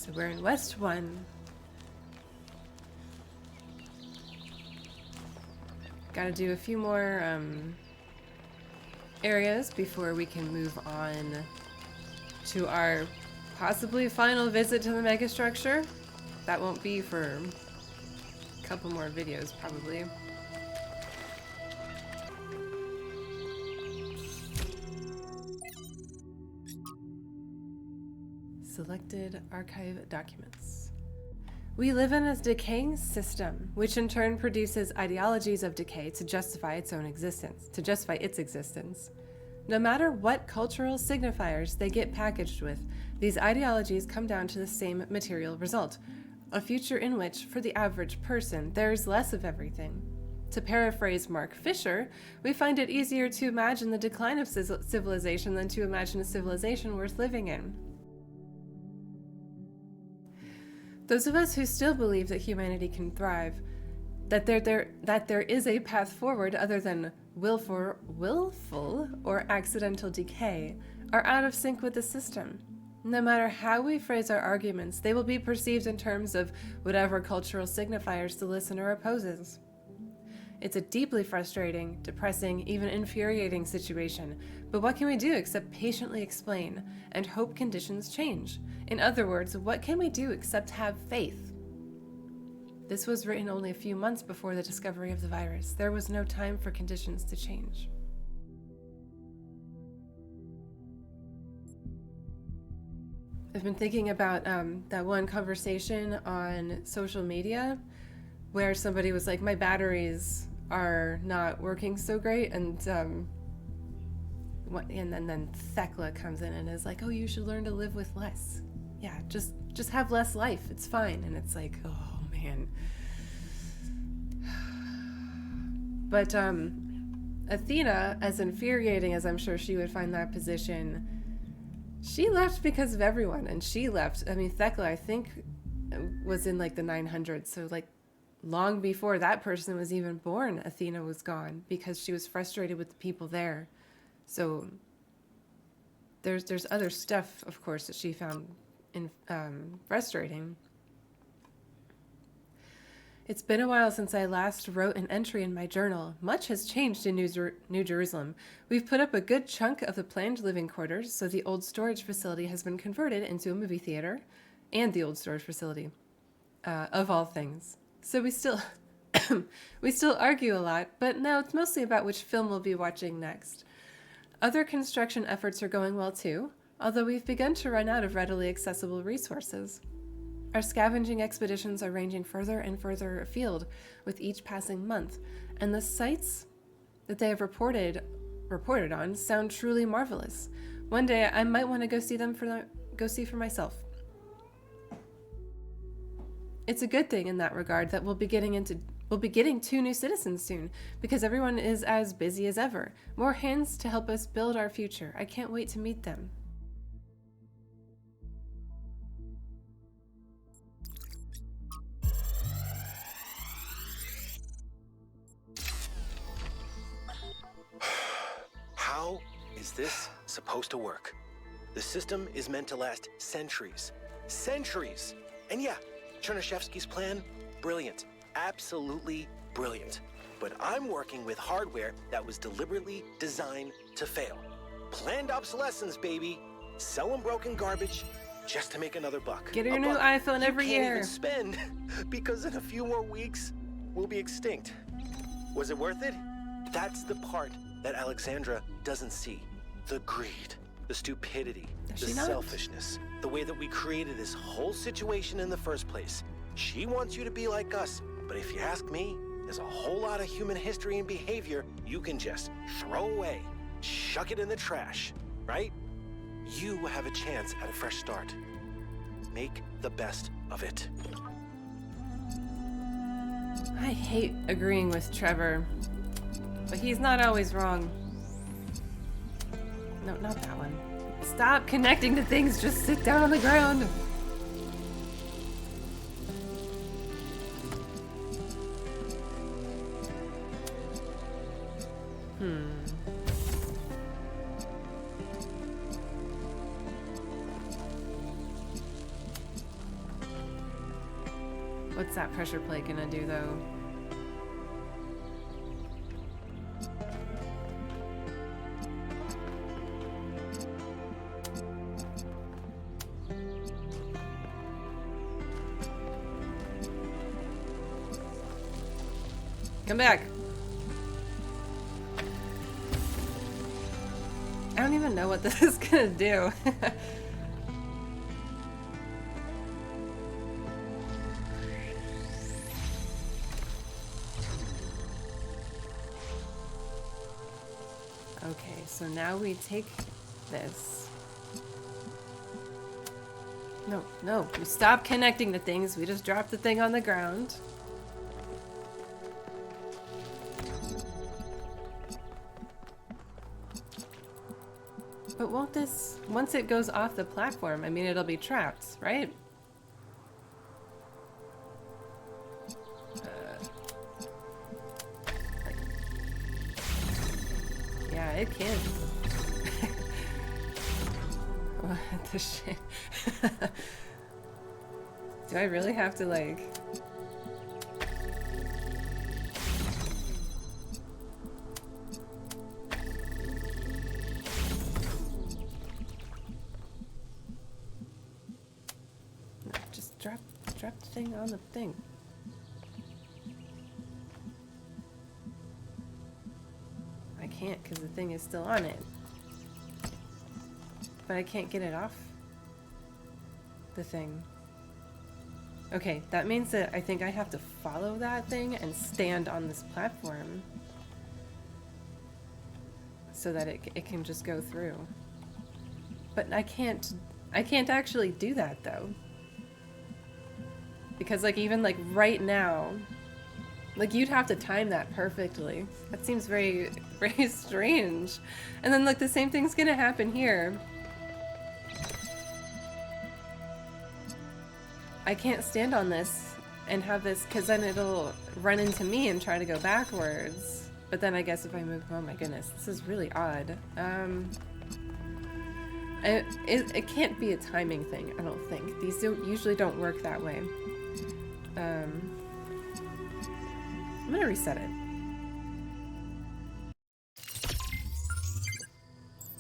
So we're in West 1. Gotta do a few more areas before we can move on to our possibly final visit to the megastructure. That won't be for a couple more videos, probably. Selected archive documents. We live in a decaying system, which in turn produces ideologies of decay to justify its existence. No matter what cultural signifiers they get packaged with, these ideologies come down to the same material result, a future in which, for the average person, there is less of everything. To paraphrase Mark Fisher, we find it easier to imagine the decline of civilization than to imagine a civilization worth living in. Those of us who still believe that humanity can thrive, that there is a path forward other than willful or accidental decay, are out of sync with the system. No matter how we phrase our arguments, they will be perceived in terms of whatever cultural signifiers the listener opposes. It's a deeply frustrating, depressing, even infuriating situation, but what can we do except patiently explain and hope conditions change? In other words, what can we do except have faith? This was written only a few months before the discovery of the virus. There was no time for conditions to change. I've been thinking about that one conversation on social media where somebody was like, my batteries are not working so great, and then Thecla comes in and is like, oh, you should learn to live with less. Yeah, just have less life. It's fine. And it's like, oh man. But Athena, as infuriating as I'm sure she would find that position, she left because of everyone, and she left. I mean, Thecla, I think, was in like the 900s, so like long before that person was even born, Athena was gone because she was frustrated with the people there. So there's other stuff, of course, that she found frustrating. It's been a while since I last wrote an entry in my journal. Much has changed in New Jerusalem. We've put up a good chunk of the planned living quarters, so the old storage facility has been converted into a movie theater, and the old storage facility, of all things. So we still argue a lot, but now it's mostly about which film we'll be watching next. Other construction efforts are going well too, although we've begun to run out of readily accessible resources. Our scavenging expeditions are ranging further and further afield with each passing month, and the sites that they have reported on sound truly marvelous. One day I might want to go see for myself. It's a good thing in that regard that we'll be getting 2 new citizens soon, because everyone is as busy as ever. More hands to help us build our future. I can't wait to meet them. How is this supposed to work? The system is meant to last centuries. Centuries! And yeah, Chernyshevsky's plan, brilliant. Absolutely brilliant. But I'm working with hardware that was deliberately designed to fail. Planned obsolescence, baby. Selling broken garbage just to make another buck. Get your new iPhone every year. You can't even spend, because in a few more weeks, we'll be extinct. Was it worth it? That's the part that Alexandra doesn't see. The greed, the stupidity, the selfishness, the way that we created this whole situation in the first place. She wants you to be like us, but if you ask me, there's a whole lot of human history and behavior you can just throw away, chuck it in the trash, right? You have a chance at a fresh start. Make the best of it. I hate agreeing with Trevor, but he's not always wrong. No, not that one. Stop connecting to things, just sit down on the ground. What's that pressure plate gonna do, though? Come back! I don't even know what this is gonna do. Okay, so now we take this. No, no, we stop connecting the things. We just drop the thing on the ground. But won't this, once it goes off the platform, I mean, it'll be trapped, right? Yeah, it can. What the shit? Do I really have to, like... No, just drop the thing on the thing. I can't because the thing is still on it. But I can't get it off the thing. Okay, that means that I think I have to follow that thing and stand on this platform so that it can just go through. But I can't actually do that though. Because like even like right now, like you'd have to time that perfectly. That seems very, very strange. And then like the same thing's gonna happen here. I can't stand on this and have this, because then it'll run into me and try to go backwards. But then I guess if I move, oh my goodness, this is really odd. It can't be a timing thing, I don't think. These usually don't work that way. I'm gonna reset it.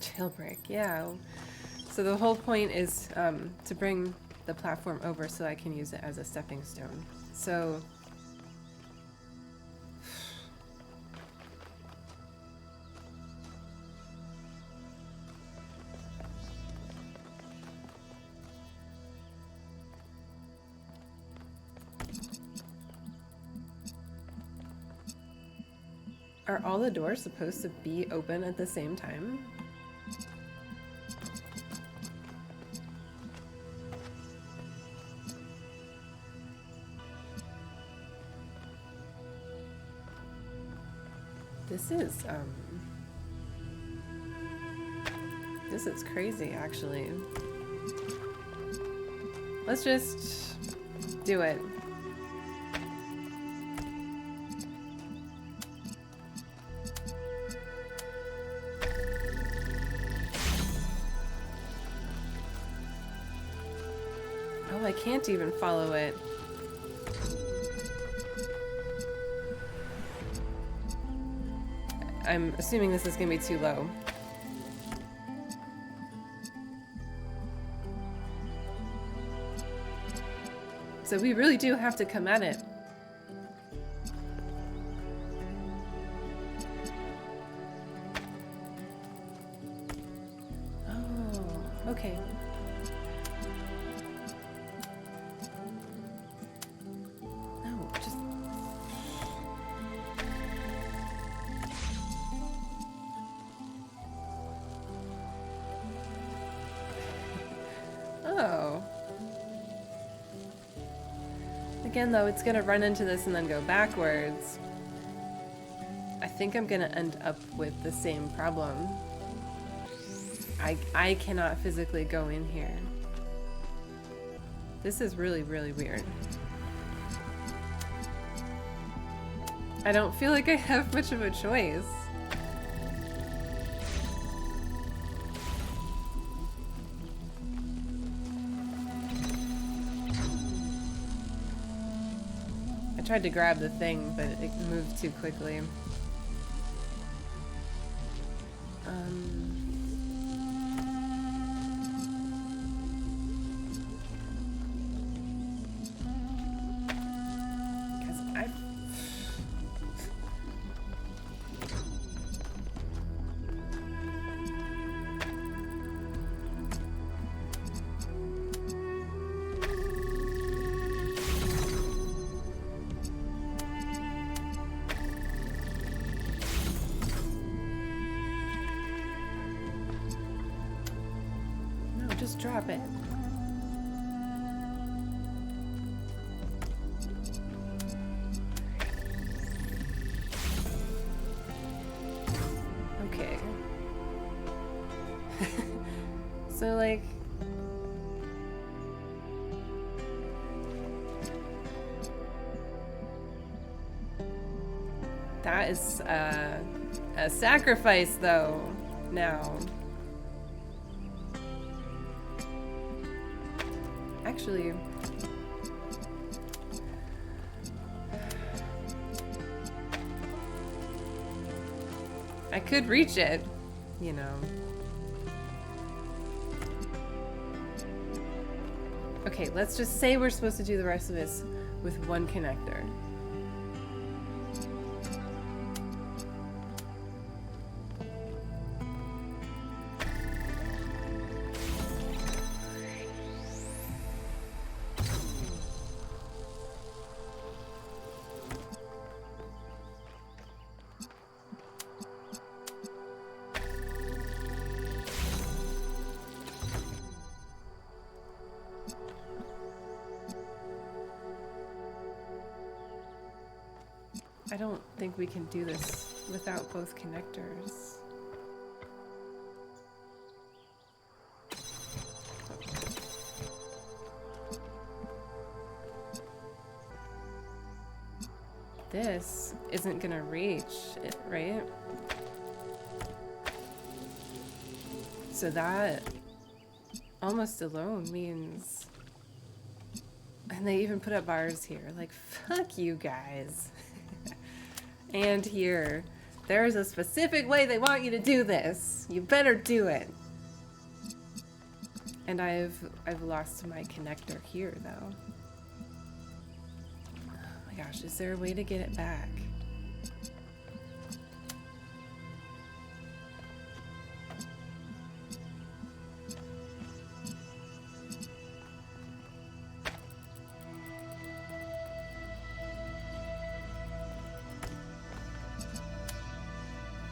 Jailbreak, yeah. So the whole point is to bring the platform over so I can use it as a stepping stone. So are all the doors supposed to be open at the same time? This is crazy, actually. Let's just do it. Oh, I can't even follow it. I'm assuming this is gonna be too low. So we really do have to come at it. Oh, okay. No, just... Oh. Again, though, it's gonna run into this and then go backwards. I think I'm gonna end up with the same problem. I cannot physically go in here. This is really, really weird. I don't feel like I have much of a choice. I tried to grab the thing, but it moved too quickly. Just drop it. Okay. So, like... That is a sacrifice, though, now. Actually, I could reach it, you know. Okay, let's just say we're supposed to do the rest of this with one connector. I don't think we can do this without both connectors. This isn't gonna reach it, right? So that almost alone means... And they even put up bars here. Like, fuck you guys. And here, there is a specific way they want you to do this. You better do it. And I've lost my connector here, though. Oh my gosh, is there a way to get it back?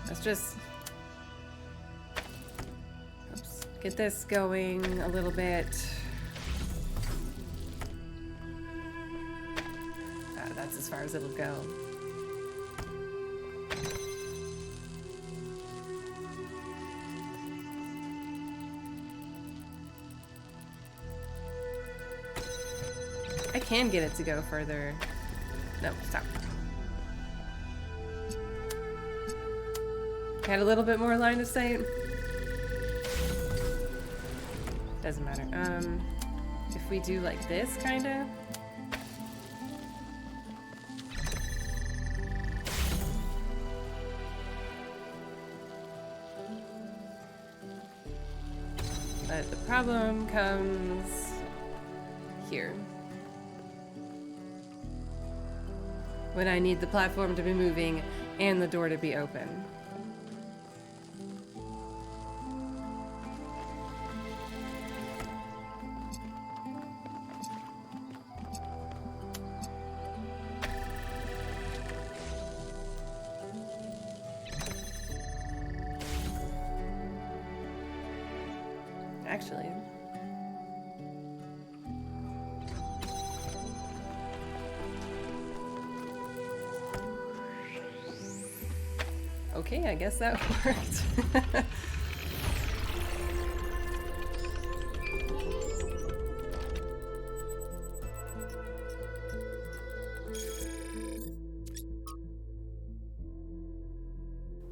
Let's just get this going a little bit. That's as far as it'll go. I can get it to go further. No, stop. Had a little bit more line of sight. Doesn't matter. If we do like this, kinda. But the problem comes here. When I need the platform to be moving and the door to be open. Actually. Okay, I guess that worked.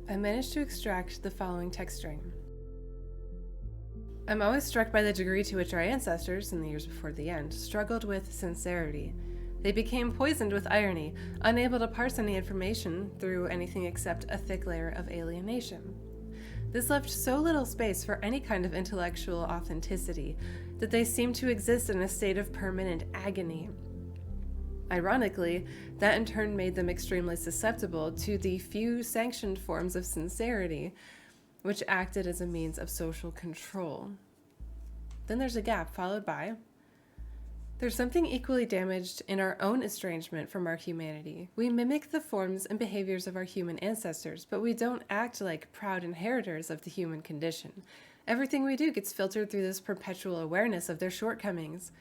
I managed to extract the following text string. I'm always struck by the degree to which our ancestors, in the years before the end, struggled with sincerity. They became poisoned with irony, unable to parse any information through anything except a thick layer of alienation. This left so little space for any kind of intellectual authenticity that they seemed to exist in a state of permanent agony. Ironically, that in turn made them extremely susceptible to the few sanctioned forms of sincerity, which acted as a means of social control. Then there's a gap, followed by, there's something equally damaged in our own estrangement from our humanity. We mimic the forms and behaviors of our human ancestors, but we don't act like proud inheritors of the human condition. Everything we do gets filtered through this perpetual awareness of their shortcomings.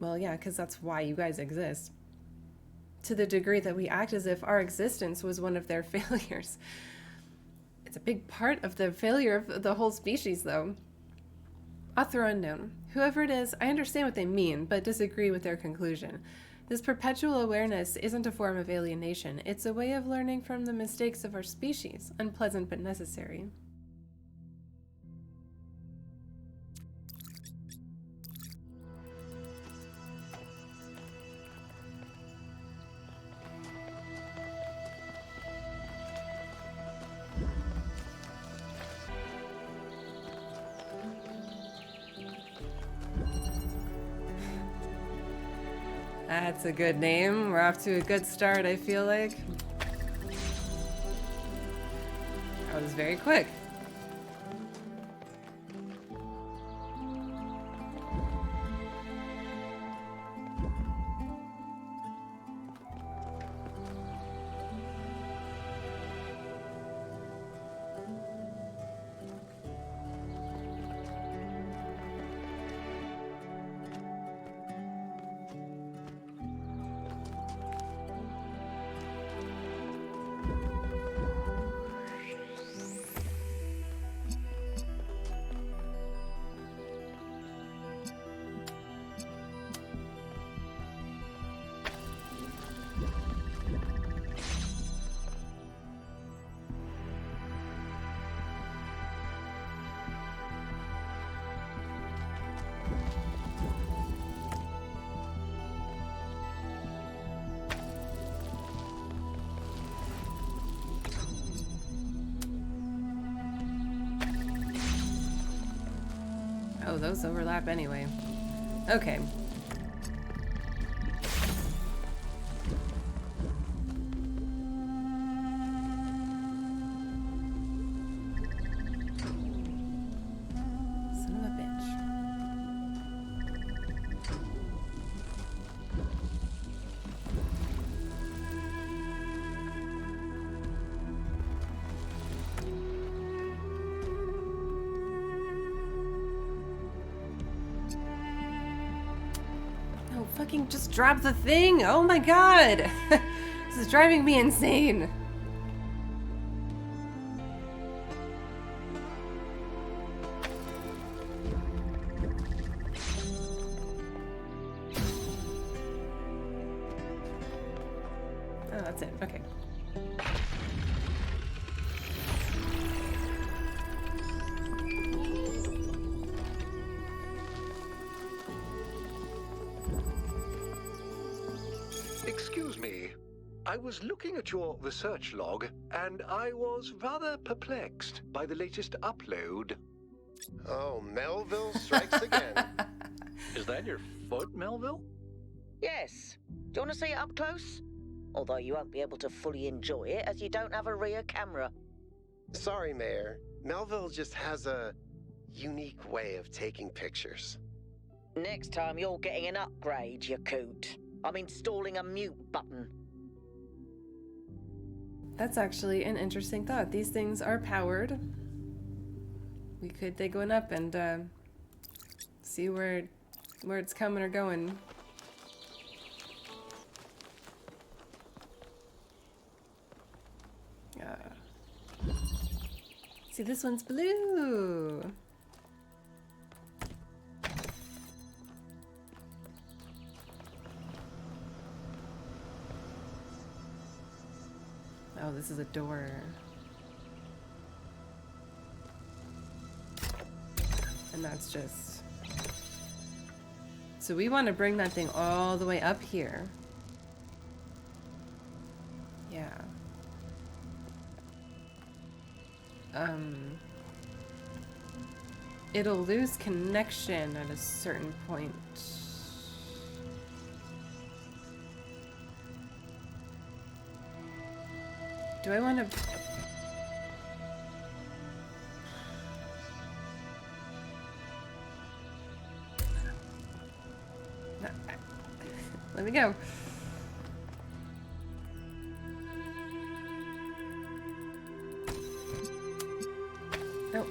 Well, yeah, because that's why you guys exist. To the degree that we act as if our existence was one of their failures. It's a big part of the failure of the whole species, though. Author unknown. Whoever it is, I understand what they mean, but disagree with their conclusion. This perpetual awareness isn't a form of alienation. It's a way of learning from the mistakes of our species, unpleasant but necessary. That's a good name. We're off to a good start, I feel like. That was very quick. Oh, those overlap anyway. Okay. Son of a bitch. Fucking just drop the thing! Oh my god! This is driving me insane! Oh, that's it. Okay. Excuse me. I was looking at your research log, and I was rather perplexed by the latest upload. Oh, Melville strikes again. Is that your foot, Melville? Yes. Do you want to see it up close? Although you won't be able to fully enjoy it as you don't have a rear camera. Sorry, Mayor. Melville just has a unique way of taking pictures. Next time you're getting an upgrade, Yaqut. I'm installing a mute button. That's actually an interesting thought. These things are powered. We could dig one up and see where it's coming or going. See, this one's blue. Oh, this is a door. And that's just So we want to bring that thing all the way up here. Yeah. It'll lose connection at a certain point. Do I want to... Let me go. Nope.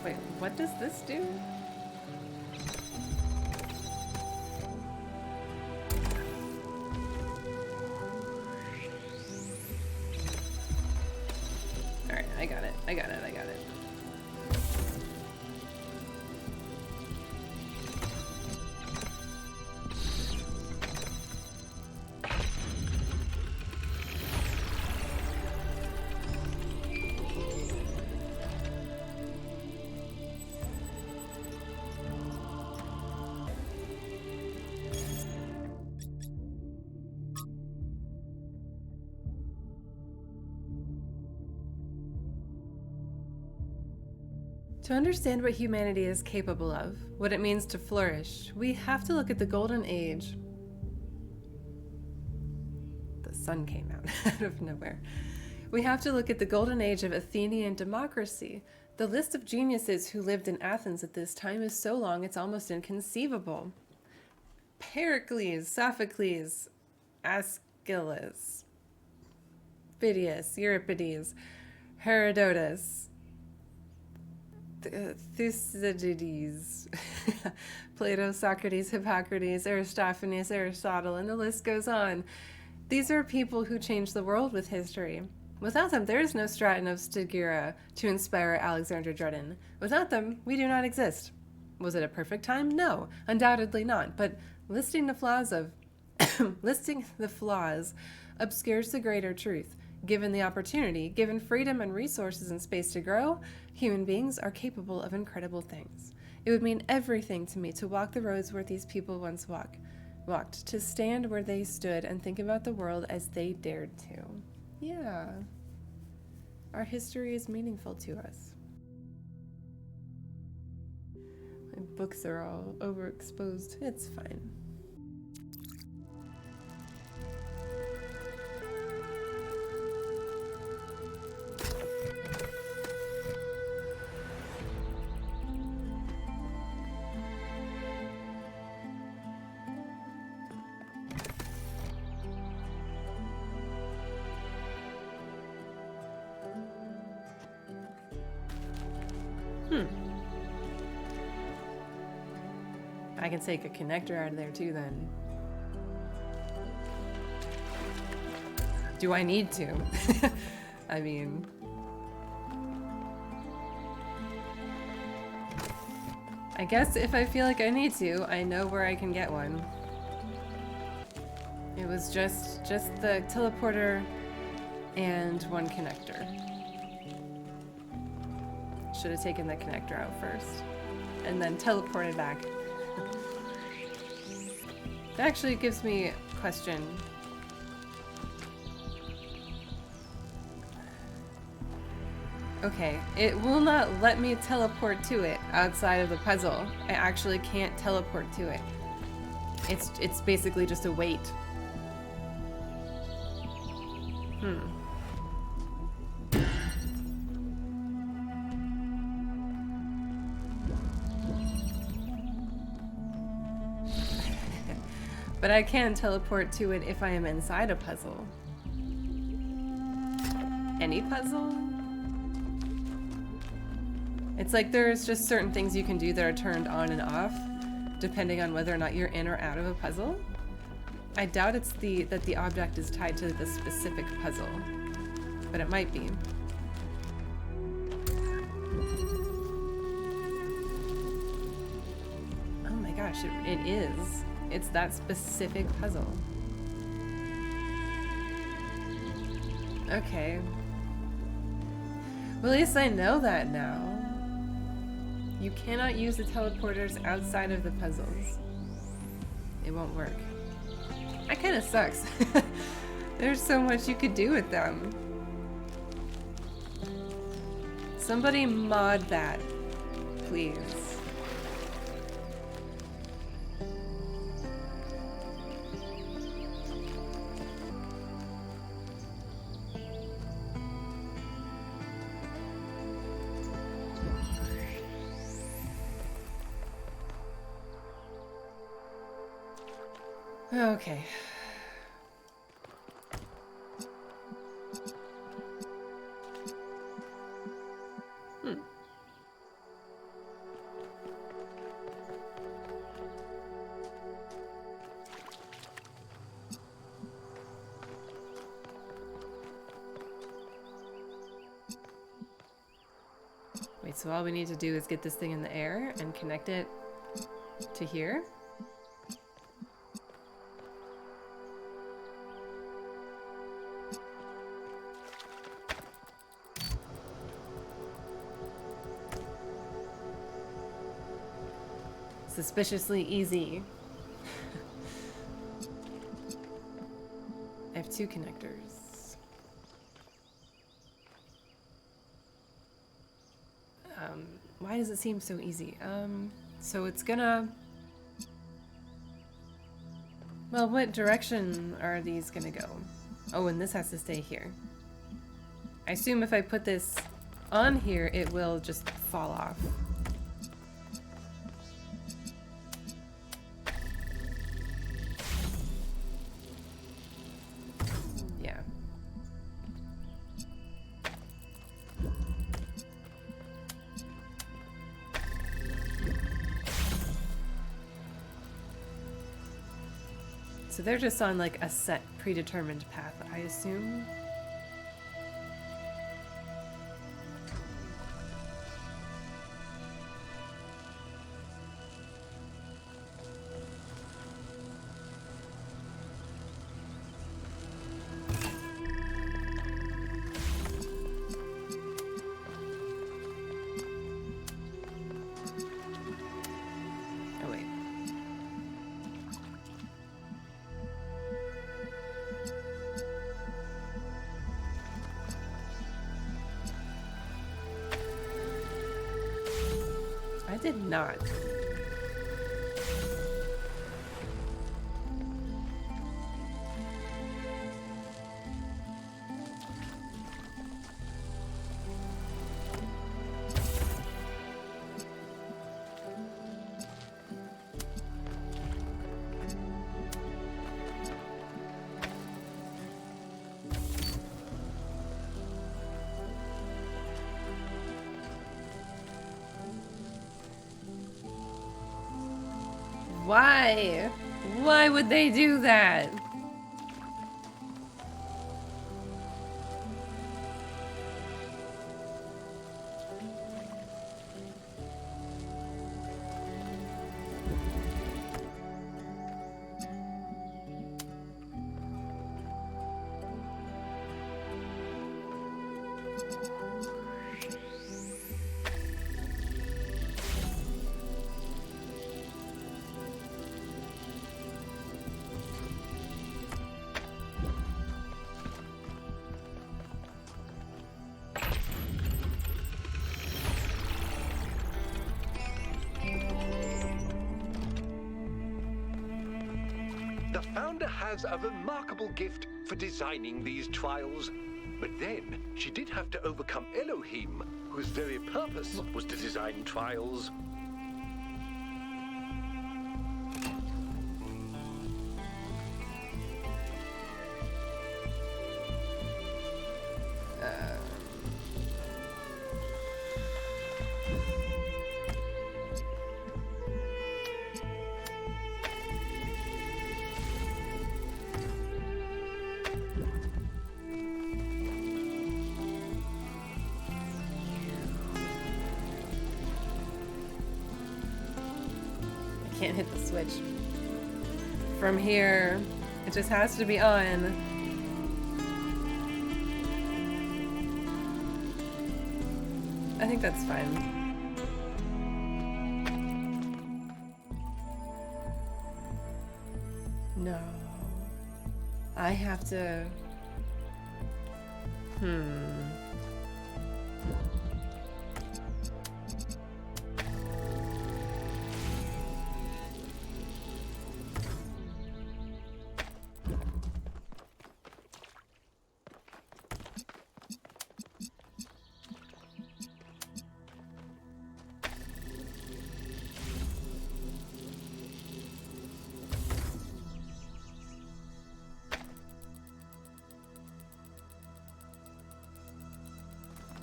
Wait, what does this do? Alright, I got it. I got it. I got it. To understand what humanity is capable of, what it means to flourish, we have to look at the Golden Age. The sun came out of nowhere. We have to look at the Golden Age of Athenian democracy. The list of geniuses who lived in Athens at this time is so long it's almost inconceivable. Pericles, Sophocles, Aeschylus, Phidias, Euripides, Herodotus, Thucydides, Plato, Socrates, Hippocrates, Aristophanes, Aristotle, and the list goes on. These are people who changed the world with history. Without them, there is no Straton of Stygira to inspire Alexander Dredden. Without them, we do not exist. Was it a perfect time? No, undoubtedly not. But listing the flaws obscures the greater truth. Given the opportunity, given freedom and resources and space to grow, human beings are capable of incredible things. It would mean everything to me to walk the roads where these people once walked, to stand where they stood and think about the world as they dared to. Yeah. Our history is meaningful to us. My books are all overexposed. It's fine. I can take a connector out of there too then. Do I need to? I mean... I guess if I feel like I need to, I know where I can get one. It was just the teleporter and one connector. Should have taken the connector out first and then teleported back. That actually gives me a question. Okay, it will not let me teleport to it outside of the puzzle. I actually can't teleport to it. It's basically just a wait. But I can teleport to it if I am inside a puzzle. Any puzzle? It's like there's just certain things you can do that are turned on and off, depending on whether or not you're in or out of a puzzle. I doubt it's that the object is tied to the specific puzzle, but it might be. Oh my gosh, it is. It's that specific puzzle. Okay. Well, at least I know that now. You cannot use the teleporters outside of the puzzles. It won't work. That kind of sucks. There's so much you could do with them. Somebody mod that, please. Okay. Wait, so all we need to do is get this thing in the air and connect it to here? Suspiciously easy. I have two connectors. Why does it seem so easy? So it's gonna... Well, what direction are these gonna go? Oh, and this has to stay here. I assume if I put this on here, it will just fall off. So they're just on like a set predetermined path, I assume. I did not. Why? Why would they do that? has a remarkable gift for designing these trials. But then, she did have to overcome Elohim, whose very purpose was to design trials. Can't hit the switch. From here, it just has to be on. I think that's fine. No. I have to...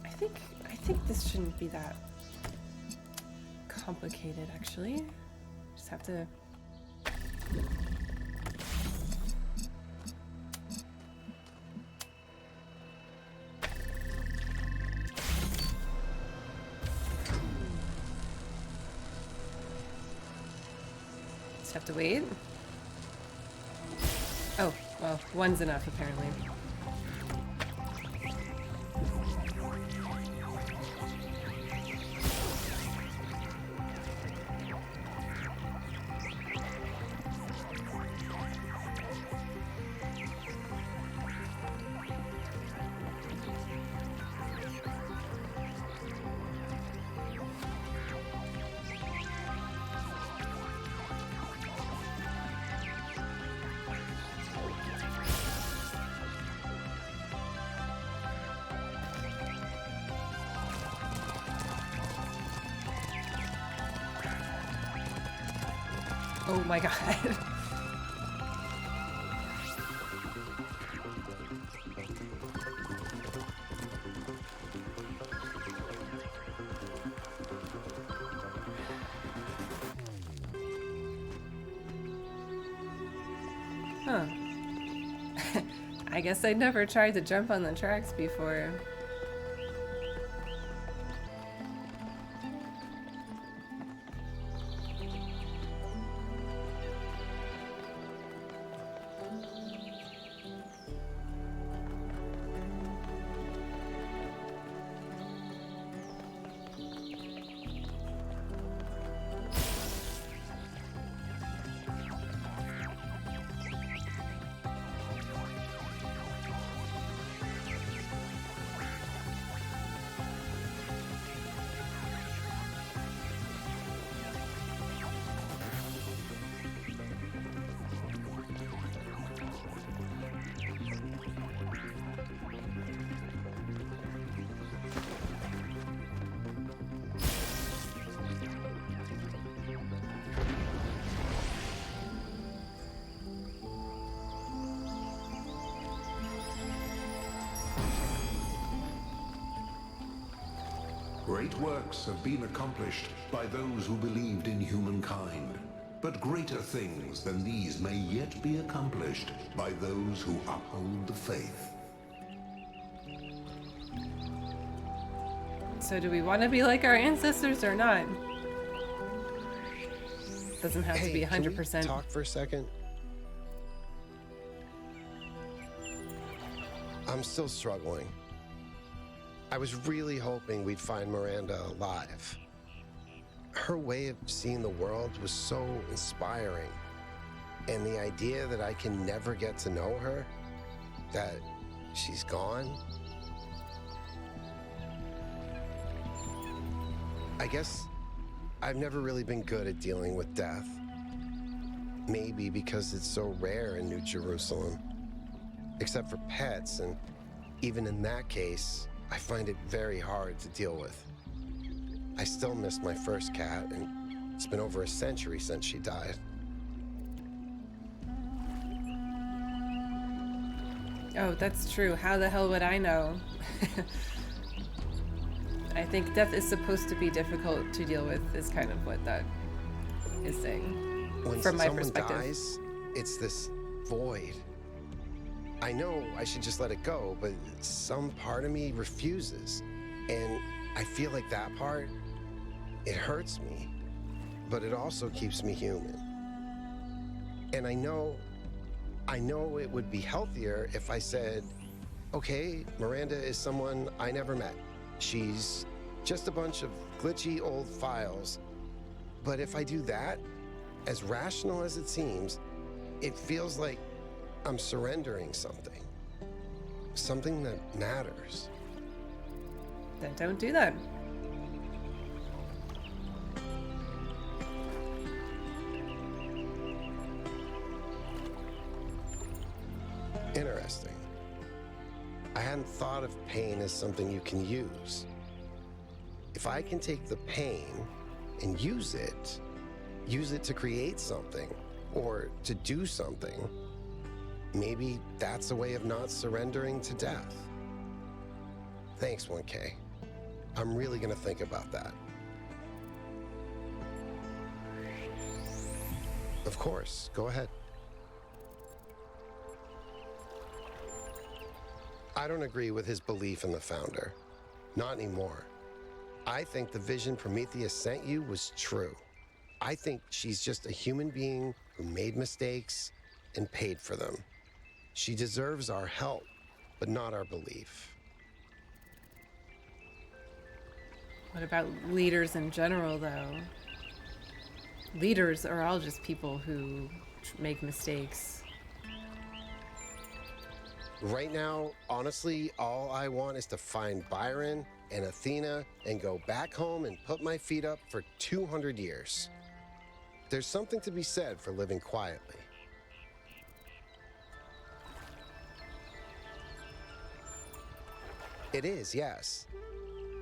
I think this shouldn't be that complicated, actually. Just have to... Just have to wait. Oh, well, one's enough, apparently. Oh my god. Huh. I guess I never tried to jump on the tracks before. Great works have been accomplished by those who believed in humankind, but greater things than these may yet be accomplished by those who uphold the faith. So do we want to be like our ancestors or not? Doesn't have to be 100%. Can we talk for a second? I'm still struggling. I was really hoping we'd find Miranda alive. Her way of seeing the world was so inspiring. And the idea that I can never get to know her, that she's gone. I guess I've never really been good at dealing with death. Maybe because it's so rare in New Jerusalem. Except for pets, and even in that case, I find it very hard to deal with. I still miss my first cat, and it's been over a century since she died. Oh, that's true. How the hell would I know? I think death is supposed to be difficult to deal with, is kind of what that is saying. When from my someone perspective. dies, it's this void. I know I should just let it go, but some part of me refuses. And I feel like that part, it hurts me, but it also keeps me human. And I know it would be healthier if I said, okay, Miranda is someone I never met. She's just a bunch of glitchy old files. But if I do that, as rational as it seems, it feels like I'm surrendering something. Something that matters. Then don't do that. Interesting. I hadn't thought of pain as something you can use. If I can take the pain and use it to create something or to do something, maybe that's a way of not surrendering to death. Thanks, 1K. I'm really gonna think about that. Of course, go ahead. I don't agree with his belief in the Founder. Not anymore. I think the vision Prometheus sent you was true. I think she's just a human being who made mistakes and paid for them. She deserves our help, but not our belief. What about leaders in general, though? Leaders are all just people who make mistakes. Right now, honestly, all I want is to find Byron and Athena and go back home and put my feet up for 200 years. There's something to be said for living quietly. It is, yes.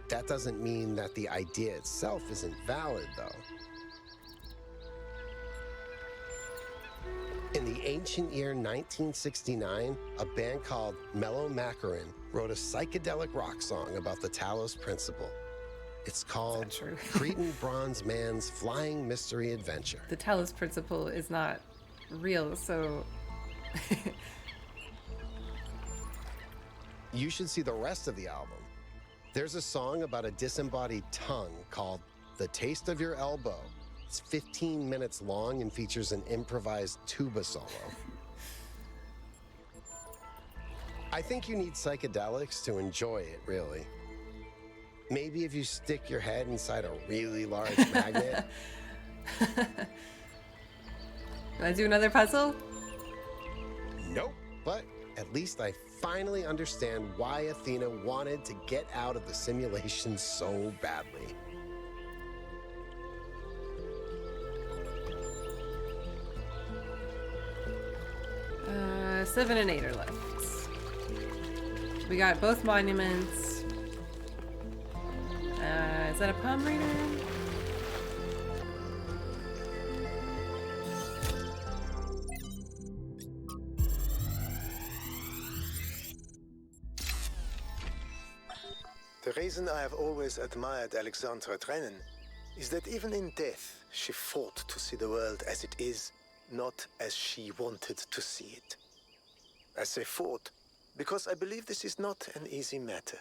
That doesn't mean that the idea itself isn't valid, though. In the ancient year 1969, a band called Mellow Macaron wrote a psychedelic rock song about the Talos principle. It's called true. Cretan Bronze Man's Flying Mystery Adventure. The Talos principle is not real, so... You should see the rest of the album. There's a song about a disembodied tongue called The Taste of Your Elbow. It's 15 minutes long and features an improvised tuba solo. I think you need psychedelics to enjoy it, really. Maybe if you stick your head inside a really large magnet. Can I do another puzzle? Nope, but at least I finally understand why Athena wanted to get out of the simulation so badly. 7 and 8 are left. We got both monuments. Is that a palm reader? The reason I have always admired Alexandra Drennan is that even in death, she fought to see the world as it is, not as she wanted to see it. I say fought because I believe this is not an easy matter.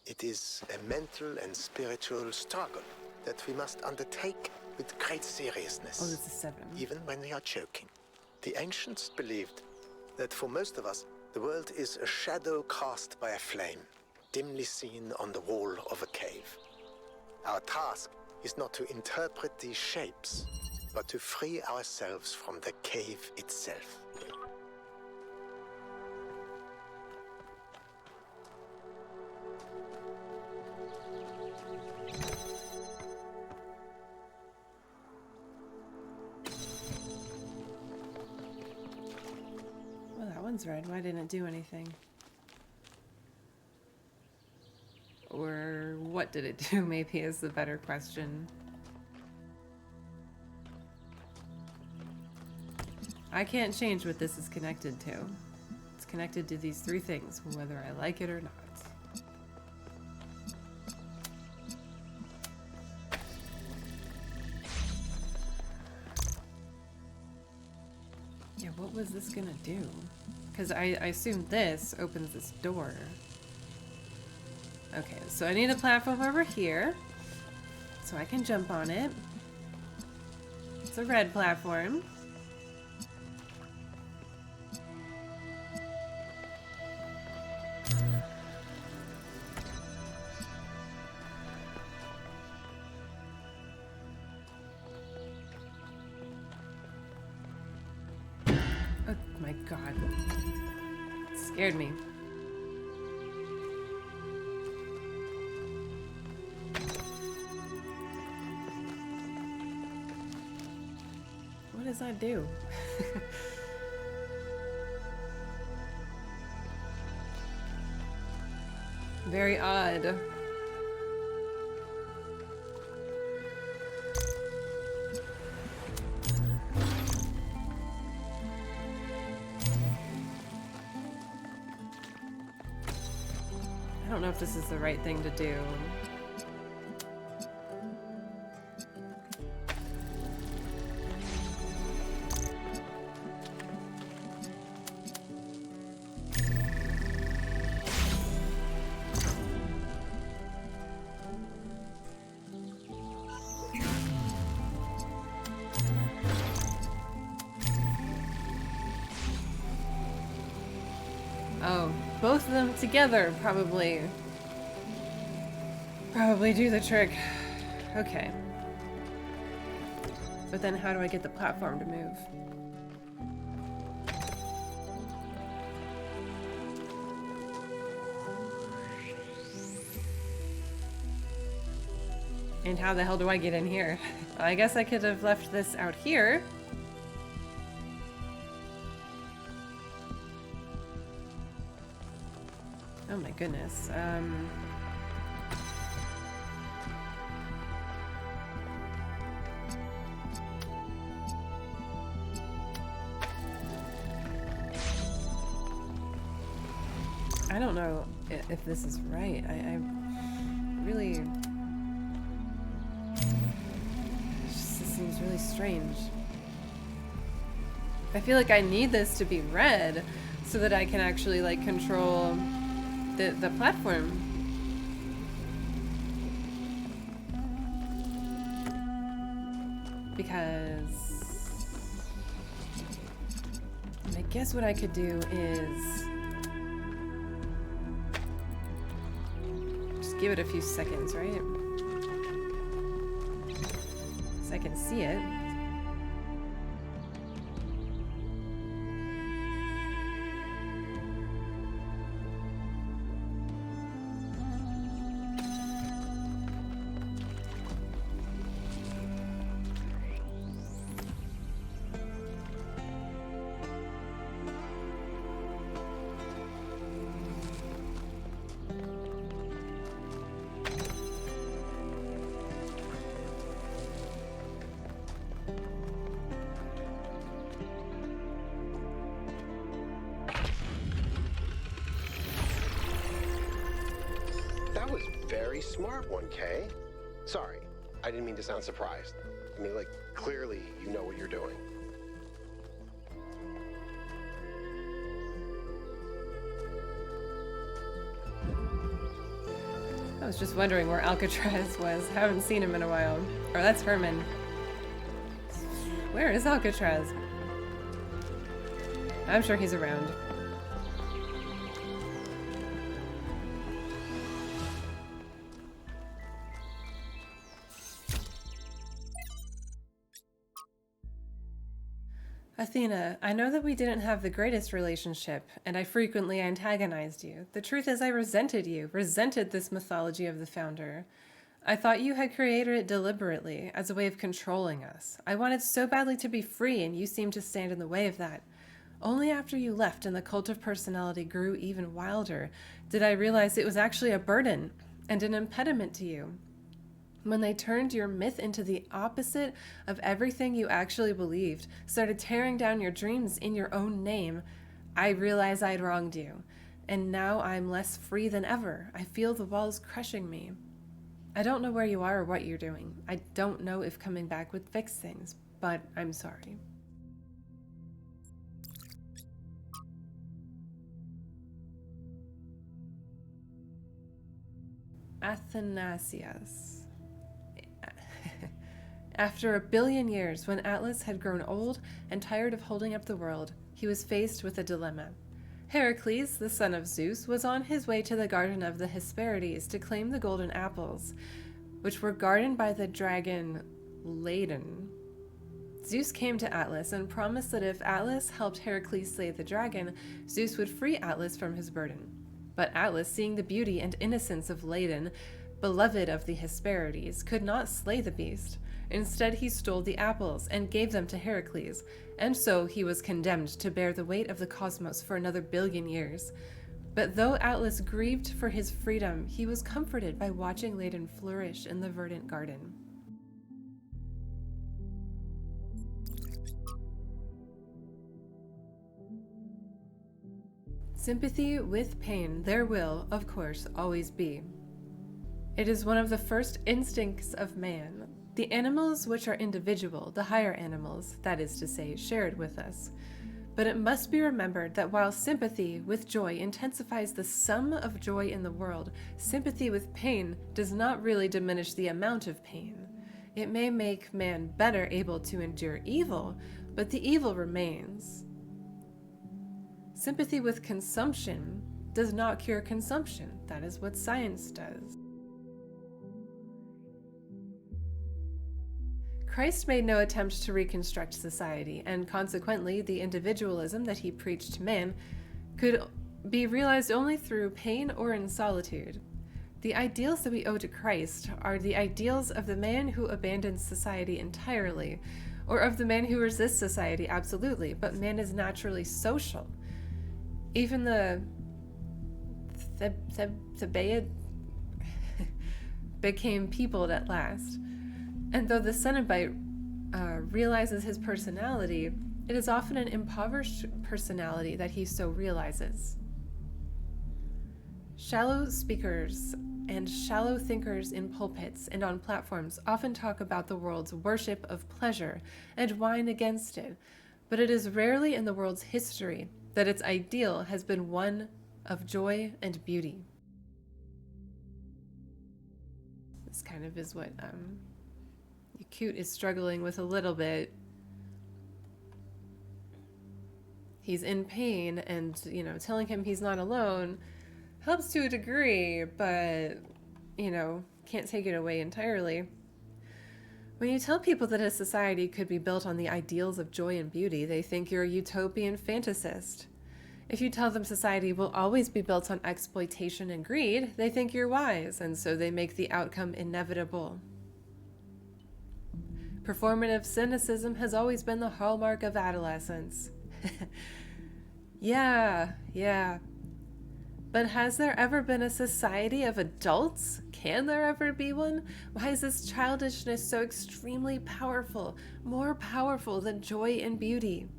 It is a mental and spiritual struggle that we must undertake with great seriousness. Oh, this is 7. Even when we are joking. The ancients believed that for most of us, the world is a shadow cast by a flame, dimly seen on the wall of a cave. Our task is not to interpret these shapes, but to free ourselves from the cave itself. sounds red. Why didn't it do anything? Or what did it do, maybe is the better question. I can't change what this is connected to. It's connected to these three things, whether I like it or not. Yeah, what was this gonna do? Because I assume this opens this door. Okay, so I need a platform over here, so I can jump on it. It's a red platform. Oh my god. It scared me. What does that do? Very odd. I don't know if this is the right thing to do. Oh, both of them together probably do the trick. Okay. But then how do I get the platform to move? And how the hell do I get in here? I guess I could have left this out here. Oh my goodness. I don't know if this is right. I really... This seems really strange. I feel like I need this to be red so that I can actually like control the platform. Because I guess what I could do is just give it a few seconds, right? So I can see it. That was very smart, 1K. Sorry, I didn't mean to sound surprised. I mean, like, clearly you know what you're doing. I was just wondering where Alcatraz was. Haven't seen him in a while. Or that's Herman. Where is Alcatraz? I'm sure he's around. Athena, I know that we didn't have the greatest relationship, and I frequently antagonized you. The truth is I resented you, resented this mythology of the Founder. I thought you had created it deliberately, as a way of controlling us. I wanted so badly to be free, and you seemed to stand in the way of that. Only after you left and the cult of personality grew even wilder did I realize it was actually a burden and an impediment to you. When they turned your myth into the opposite of everything you actually believed, started tearing down your dreams in your own name, I realized I'd wronged you. And now I'm less free than ever. I feel the walls crushing me. I don't know where you are or what you're doing. I don't know if coming back would fix things, but I'm sorry. Athanasius. After 1 billion years, when Atlas had grown old and tired of holding up the world, he was faced with a dilemma. Heracles, the son of Zeus, was on his way to the Garden of the Hesperides to claim the golden apples, which were guarded by the dragon Ladon. Zeus came to Atlas and promised that if Atlas helped Heracles slay the dragon, Zeus would free Atlas from his burden. But Atlas, seeing the beauty and innocence of Ladon, beloved of the Hesperides, could not slay the beast. Instead, he stole the apples and gave them to Heracles, and so he was condemned to bear the weight of the cosmos for another 1 billion years. But though Atlas grieved for his freedom, he was comforted by watching Ladon flourish in the verdant garden. Sympathy with pain there will, of course, always be. It is one of the first instincts of man. The animals which are individual, the higher animals, that is to say, shared with us. But it must be remembered that while sympathy with joy intensifies the sum of joy in the world, sympathy with pain does not really diminish the amount of pain. It may make man better able to endure evil, but the evil remains. Sympathy with consumption does not cure consumption. That is what science does. Christ made no attempt to reconstruct society, and consequently, the individualism that he preached to man could be realized only through pain or in solitude. The ideals that we owe to Christ are the ideals of the man who abandons society entirely, or of the man who resists society absolutely, but man is naturally social. Even the Thebaid became peopled at last. And though the Cenobite realizes his personality, it is often an impoverished personality that he so realizes. Shallow speakers and shallow thinkers in pulpits and on platforms often talk about the world's worship of pleasure and whine against it, but it is rarely in the world's history that its ideal has been one of joy and beauty. This kind of is what Yaqut is struggling with a little bit. He's in pain, and, telling him he's not alone helps to a degree, but, can't take it away entirely. When you tell people that a society could be built on the ideals of joy and beauty, they think you're a utopian fantasist. If you tell them society will always be built on exploitation and greed, they think you're wise, and so they make the outcome inevitable. Performative cynicism has always been the hallmark of adolescence. Yeah. But has there ever been a society of adults? Can there ever be one? Why is this childishness so extremely powerful, more powerful than joy and beauty?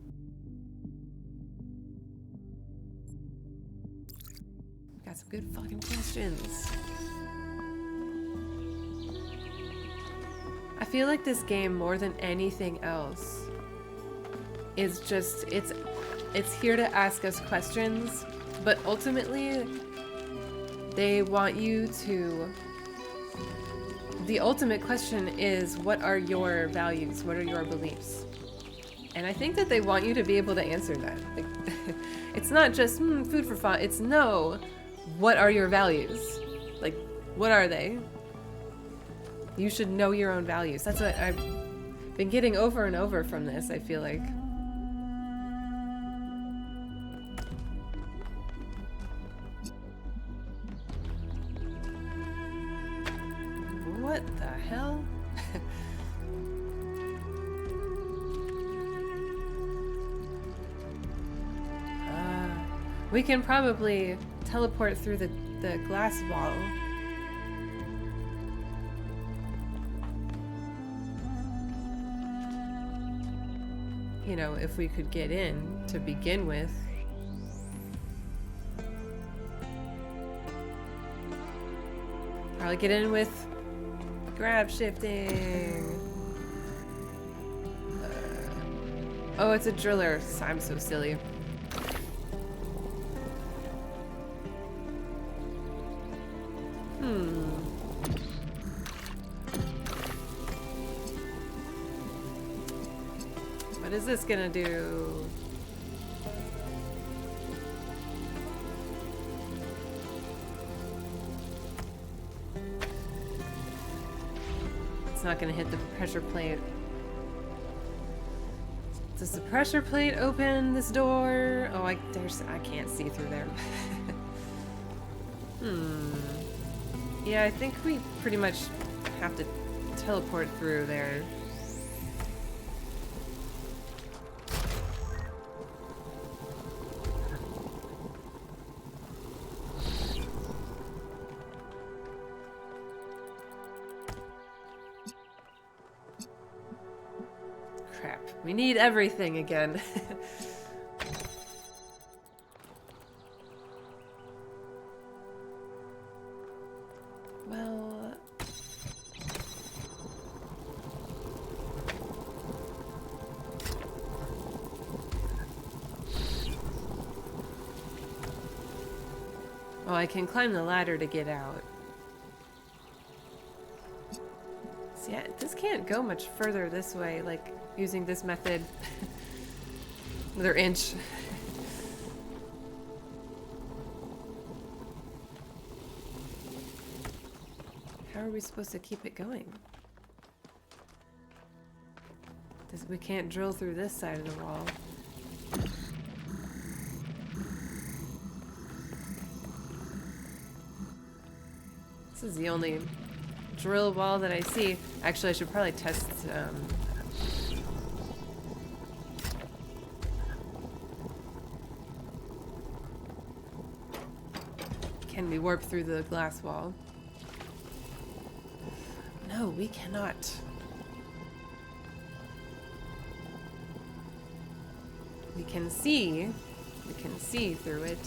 Got some good fucking questions. I feel like this game, more than anything else, is just, it's here to ask us questions, but ultimately, they want you to... The ultimate question is, what are your values? What are your beliefs? And I think that they want you to be able to answer that. Like, it's not just, food for thought. It's no, what are your values? Like, what are they? You should know your own values. That's what I've been getting over and over from this, I feel like. What the hell? We can probably teleport through the glass wall. You know, if we could get in to begin with. Probably get in with grab shifting. Oh, it's a driller. I'm so silly. What is this gonna do? It's not gonna hit the pressure plate. Does the pressure plate open this door? Oh, I can't see through there. Yeah, I think we pretty much have to teleport through there. Crap. We need everything again. Well... Oh, I can climb the ladder to get out. See, this can't go much further this way, like, using this method. Another inch. How are we supposed to keep it going? We can't drill through this side of the wall. This is the only drill wall that I see. Actually, I should probably test. Can we warp through the glass wall? No, we cannot. We can see through it.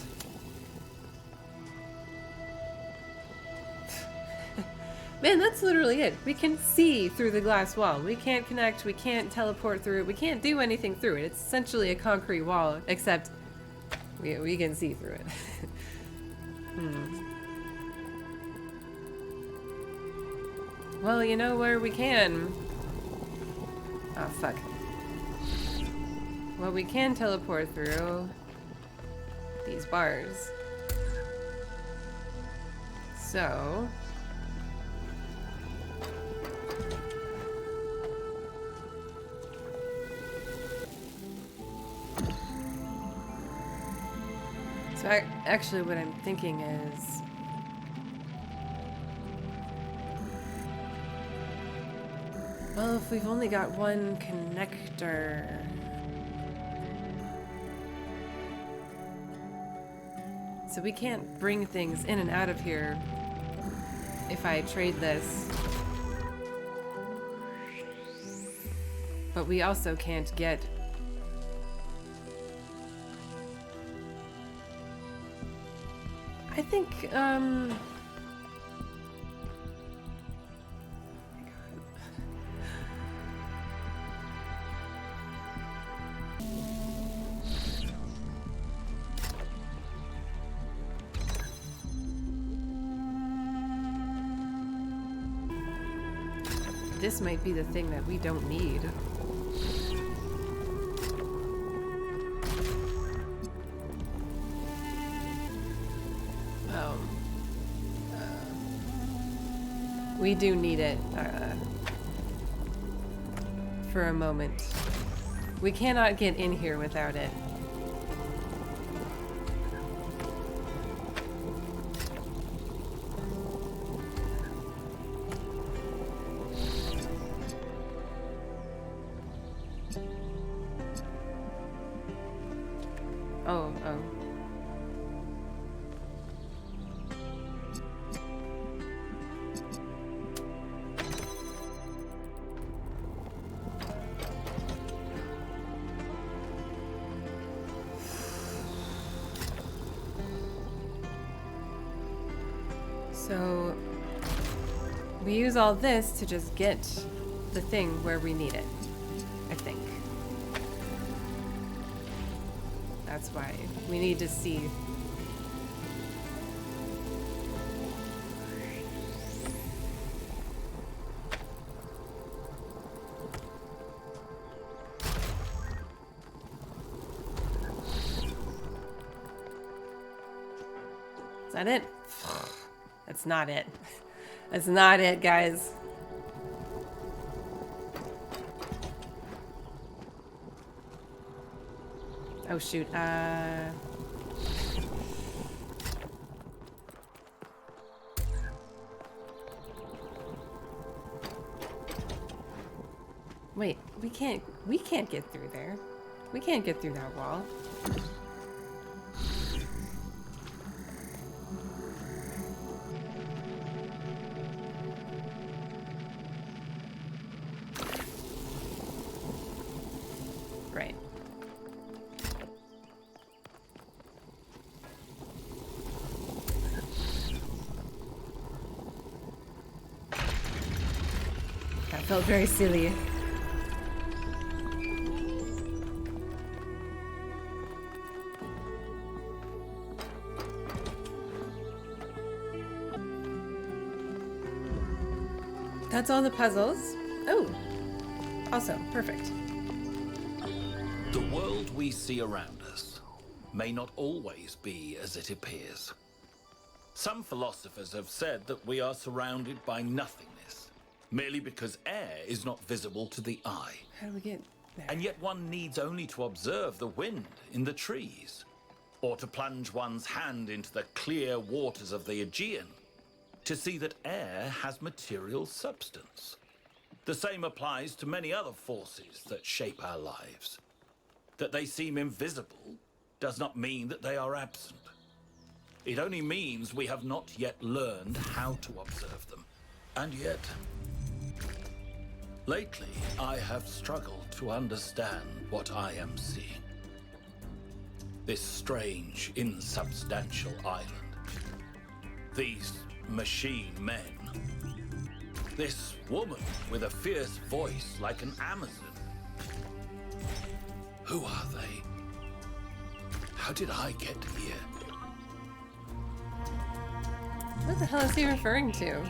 Man, that's literally it. We can see through the glass wall. We can't connect, we can't teleport through it, we can't do anything through it. It's essentially a concrete wall, except we can see through it. Well, you know where we can. Oh, fuck. Well, we can teleport through these bars. So... So actually what I'm thinking is... Well, if we've only got one connector... So we can't bring things in and out of here if I trade this. But we also can't get... I think, this might be the thing that we don't need. We do need it for a moment. We cannot get in here without it. Oh. So we use all this to just get the thing where we need it, I think. That's why we need to see. Is that it? That's not it. That's not it, guys. Oh shoot, wait, we can't get through there. We can't get through that wall. Right. That felt very silly. That's all the puzzles. Oh, also perfect. The world we see around us may not always be as it appears. Some philosophers have said that we are surrounded by nothingness, merely because air is not visible to the eye. How do we get there? And yet one needs only to observe the wind in the trees, or to plunge one's hand into the clear waters of the Aegean, to see that air has material substance. The same applies to many other forces that shape our lives. That they seem invisible does not mean that they are absent. It only means we have not yet learned how to observe them. And yet, lately I have struggled to understand what I am seeing. This strange, insubstantial island. These machine men. This woman with a fierce voice like an Amazon. Who are they? How did I get here? What the hell is he referring to?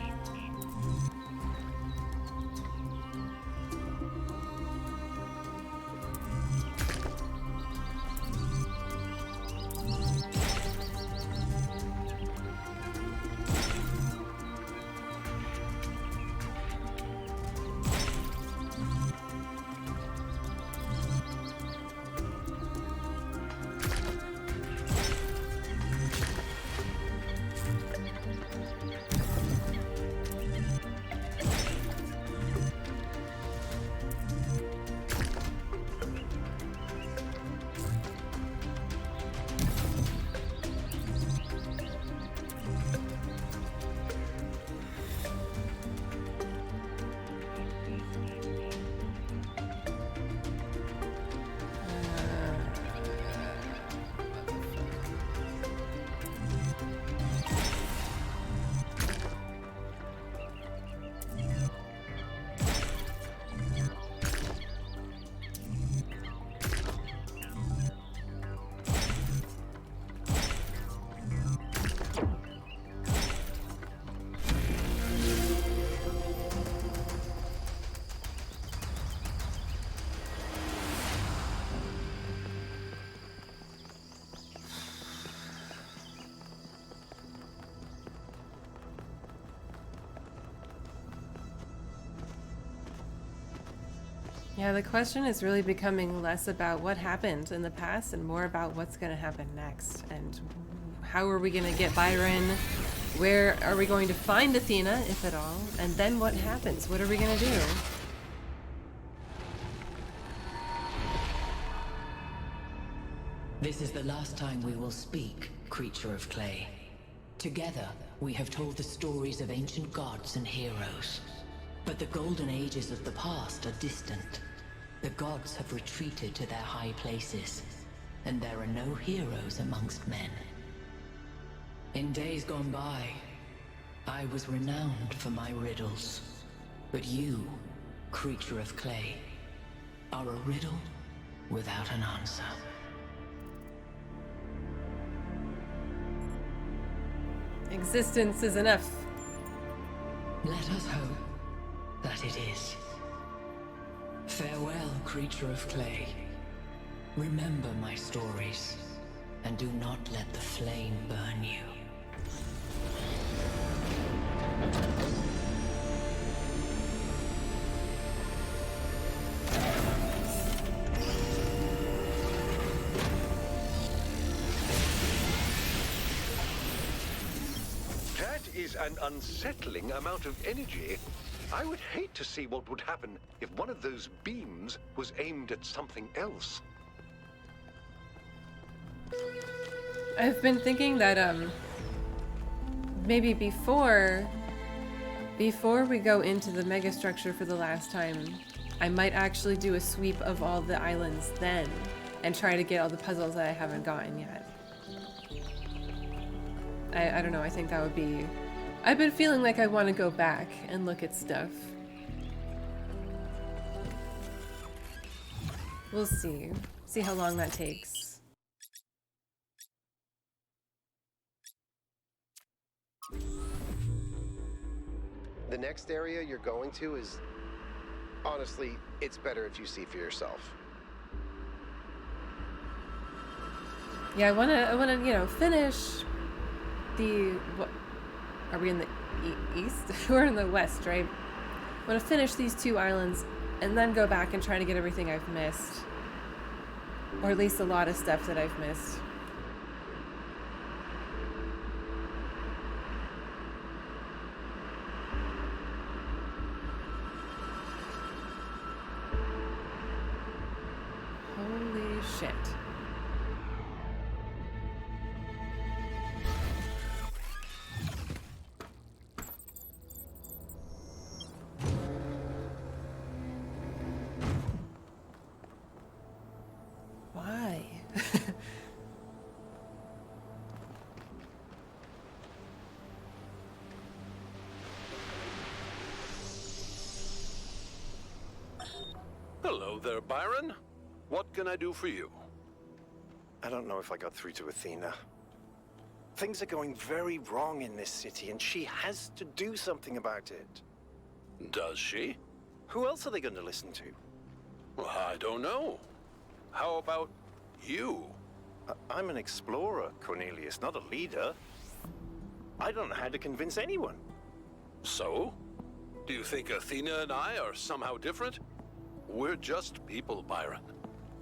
Yeah, the question is really becoming less about what happened in the past and more about what's going to happen next. And how are we going to get Byron? Where are we going to find Athena, if at all? And then what happens? What are we going to do? This is the last time we will speak, creature of clay. Together, we have told the stories of ancient gods and heroes. But the golden ages of the past are distant. The gods have retreated to their high places, and there are no heroes amongst men. In days gone by, I was renowned for my riddles. But you, creature of clay, are a riddle without an answer. Existence is enough. Let us hope that it is. Farewell, creature of clay. Remember my stories, and do not let the flame burn you. That is an unsettling amount of energy. I would hate to see what would happen if one of those beams was aimed at something else. I've been thinking that maybe before we go into the megastructure for the last time, I might actually do a sweep of all the islands then and try to get all the puzzles that I haven't gotten yet. I don't know, I think that would be... I've been feeling like I want to go back and look at stuff. We'll see. See how long that takes. The next area you're going to is... Honestly, it's better if you see for yourself. Yeah, I wanna, you know, finish the... What, are we in the east? We're in the west, right? I want to finish these two islands and then go back and try to get everything I've missed. Or at least a lot of stuff that I've missed. Holy shit. Why? Hello there, Byron. What can I do for you? I don't know if I got through to Athena. Things are going very wrong in this city, and she has to do something about it. Does she? Who else are they going to listen to? Well, I don't know. How about you? I'm an explorer, Cornelius, not a leader. I don't know how to convince anyone. So? Do you think Athena and I are somehow different? We're just people, Byron.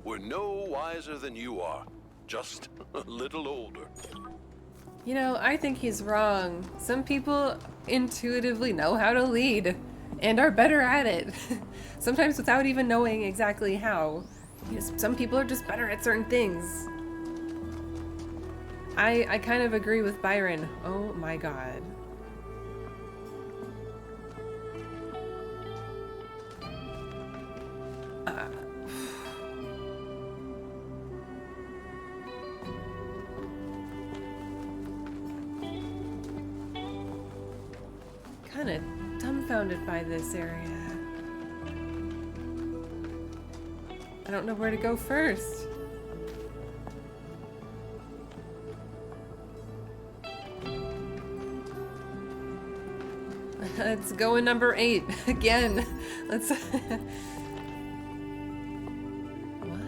We're no wiser than you are. Just a little older. You know, I think he's wrong. Some people intuitively know how to lead and are better at it. Sometimes without even knowing exactly how. Some people are just better at certain things. I kind of agree with Byron. Oh my god. Kind of dumbfounded by this area. I don't know where to go first. Let's go in number 8 again. Let's. What?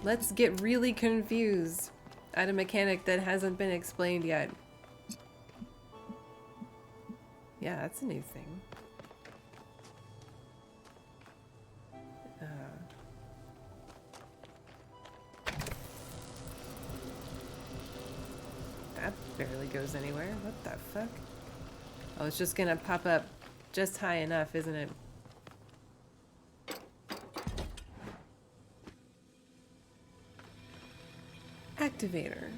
Let's get really confused at a mechanic that hasn't been explained yet. Yeah, that's a new thing. That barely goes anywhere. What the fuck? Oh, it's just gonna pop up just high enough, isn't it? Activator.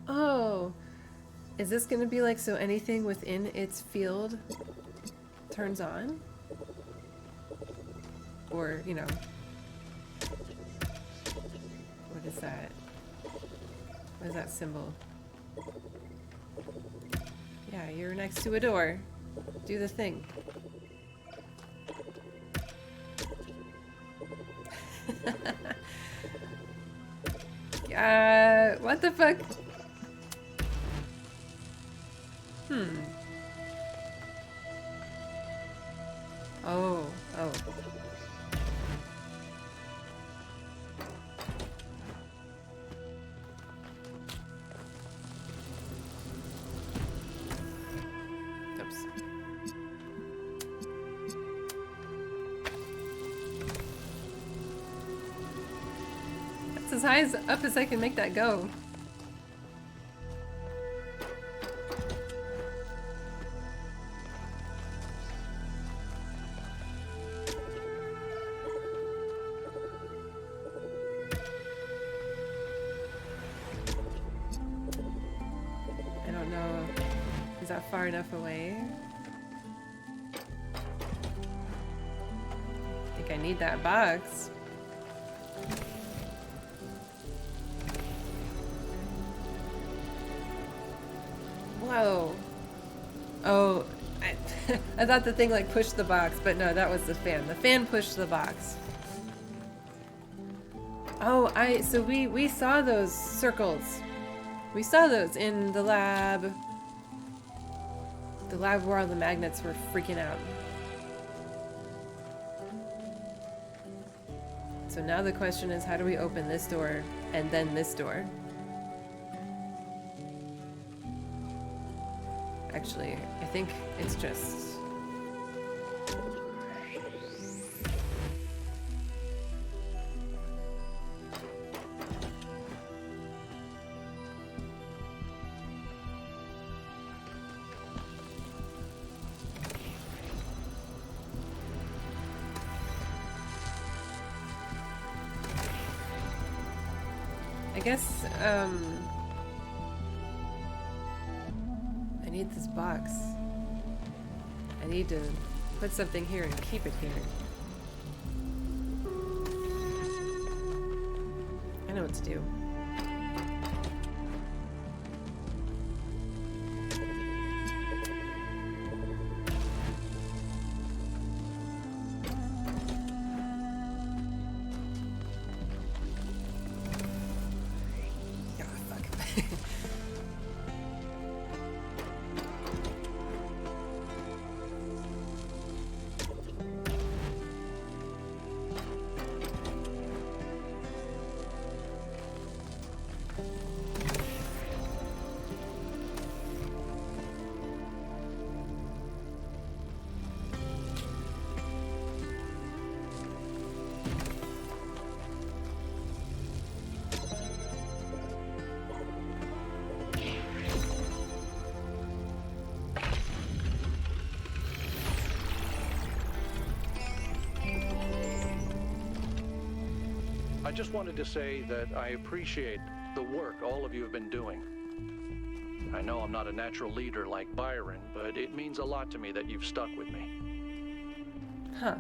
Oh, is this gonna be like so anything within its field turns on? Or, you know, what is that? What is that symbol? Yeah, you're next to a door. Do the thing. What the fuck? Oh. Oops. That's as high up as I can make that go. Far enough away. I think I need that box. Whoa. Oh, I thought the thing like pushed the box, but no, that was the fan. The fan pushed the box. Oh, so we saw those circles. We saw those in the lab. The lab where all the magnets were freaking out. So now the question is, how do we open this door and then this door? Actually, I think it's just... I guess, I need this box. I need to put something here and keep it here. I know what to do. I just wanted to say that I appreciate the work all of you have been doing. I know I'm not a natural leader like Byron, but it means a lot to me that you've stuck with me. Huh.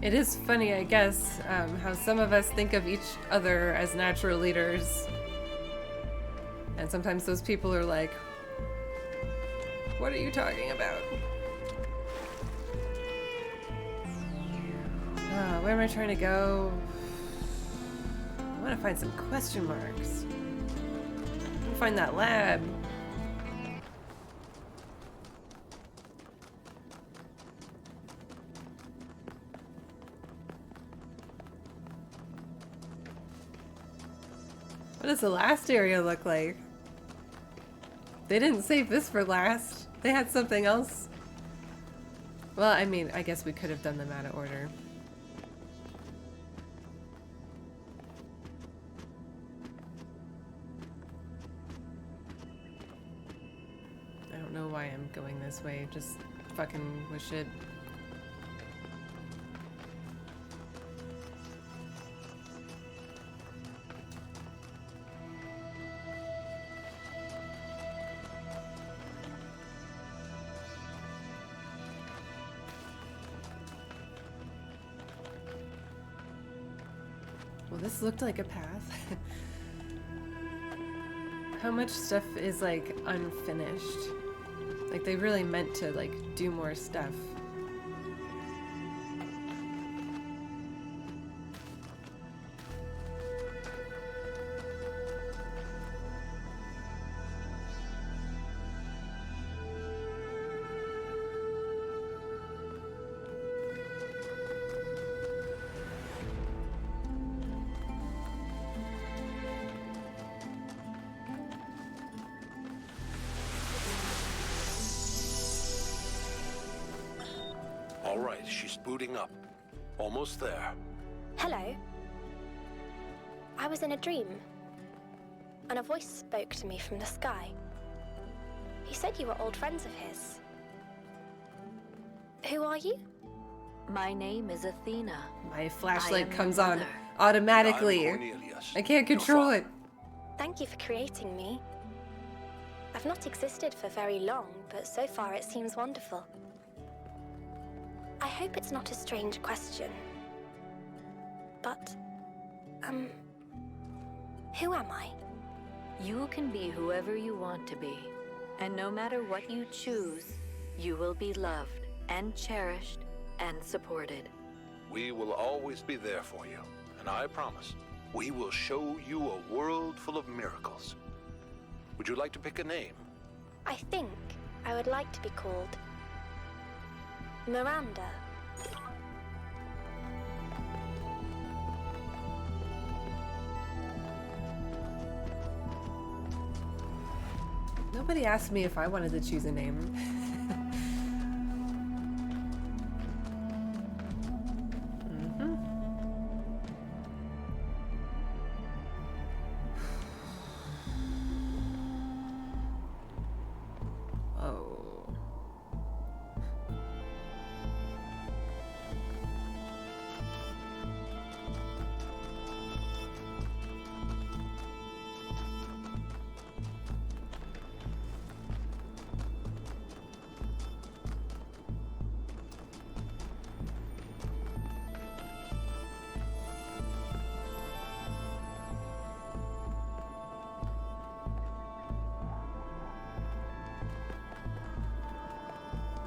It is funny, I guess, how some of us think of each other as natural leaders. And sometimes those people are like, what are you talking about? Where am I trying to go? I want to find some question marks. I want to find that lab. What does the last area look like? They didn't save this for last. They had something else. Well, I mean, I guess we could have done them out of order. I don't know why I'm going this way. Just fucking with shit. Well, this looked like a path. How much stuff is like unfinished? Like they really meant to like do more stuff. All right, she's booting up. Almost there. Hello. I was in a dream, and a voice spoke to me from the sky. He said you were old friends of his. Who are you? My name is Athena. My flashlight comes on automatically. I can't control it. Thank you for creating me. I've not existed for very long, but so far it seems wonderful. I hope it's not a strange question. But, who am I? You can be whoever you want to be. And no matter what you choose, you will be loved and cherished and supported. We will always be there for you. And I promise, we will show you a world full of miracles. Would you like to pick a name? I think I would like to be called Miranda. Nobody asked me if I wanted to choose a name.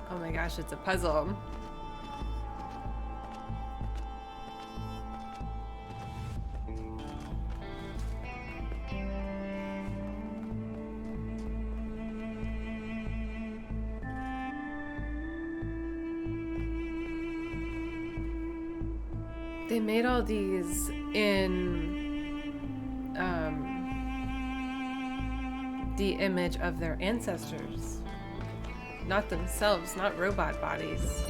Oh my gosh, it's a puzzle. They made all these in the image of their ancestors. Not themselves, not robot bodies.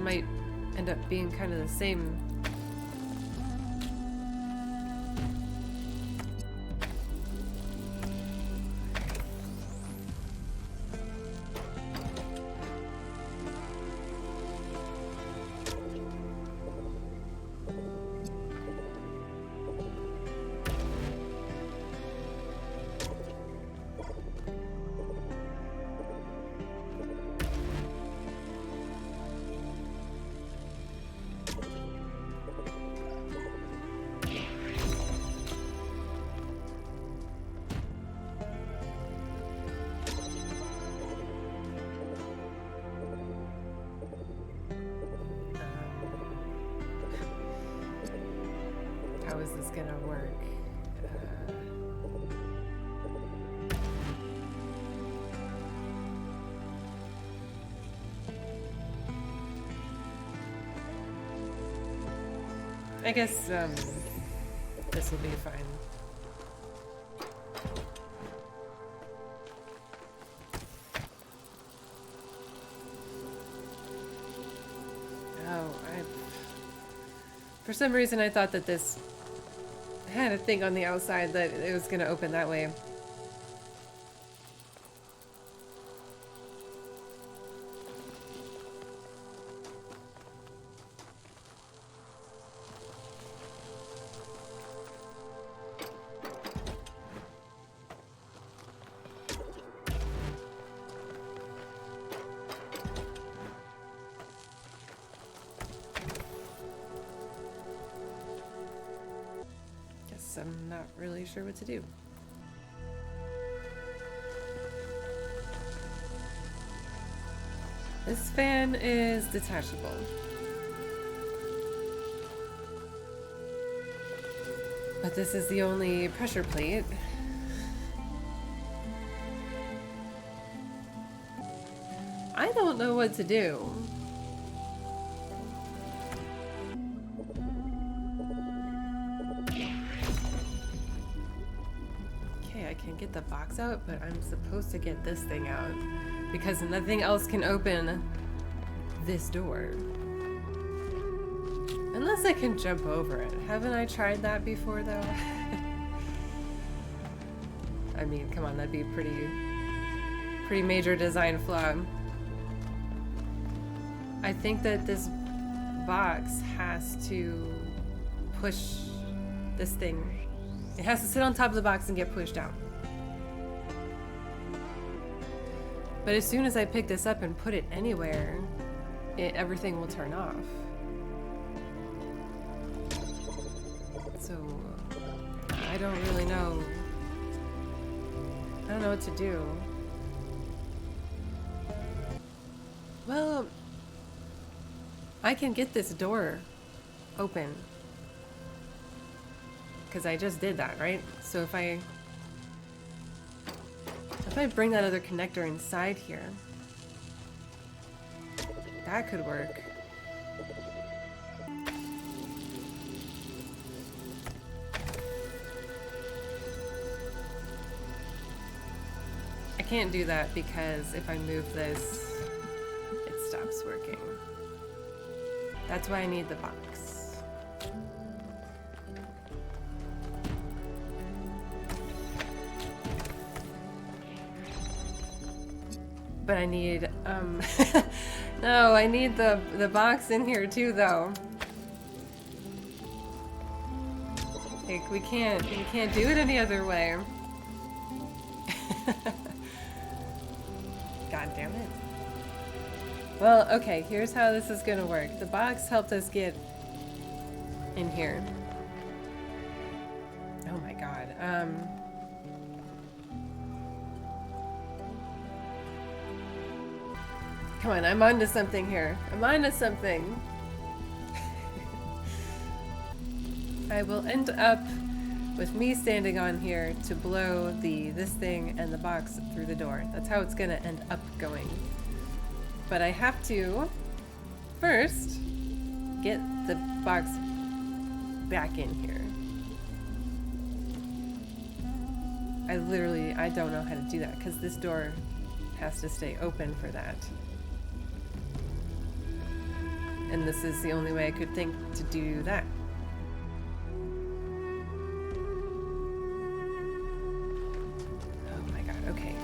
Might end up being kind of the same. How is this gonna work? I guess this will be fine. For some reason I thought that this I had a thing on the outside that it was gonna open that way. I'm not really sure what to do. This fan is detachable. But this is the only pressure plate. I don't know what to do. I can get the box out, but I'm supposed to get this thing out because nothing else can open this door. Unless I can jump over it. Haven't I tried that before though? I mean, come on, that'd be pretty major design flaw. I think that this box has to push this thing. It has to sit on top of the box and get pushed out. But as soon as I pick this up and put it anywhere, everything will turn off. So, I don't really know. I don't know what to do. Well, I can get this door open. Because I just did that, right? So if I bring that other connector inside here, that could work. I can't do that because if I move this, it stops working. That's why I need the box. But I need, no, I need the box in here too, though. Like, we can't do it any other way. God damn it. Well, okay, here's how this is gonna work. The box helped us get in here. Oh my god, come on, I'm onto something here. I'm onto something. I will end up with me standing on here to blow this thing and the box through the door. That's how it's gonna end up going. But I have to first get the box back in here. I don't know how to do that because this door has to stay open for that. And this is the only way I could think to do that. Oh my god, okay.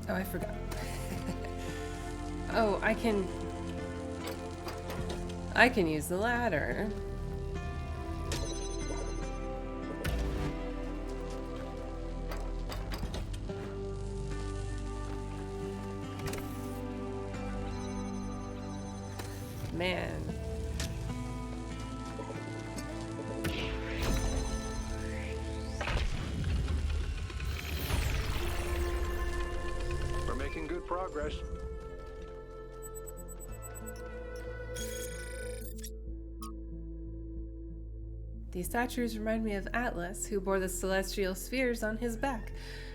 Oh, I forgot. Oh, I can use the ladder. Man. These statues remind me of Atlas, who bore the celestial spheres on his back.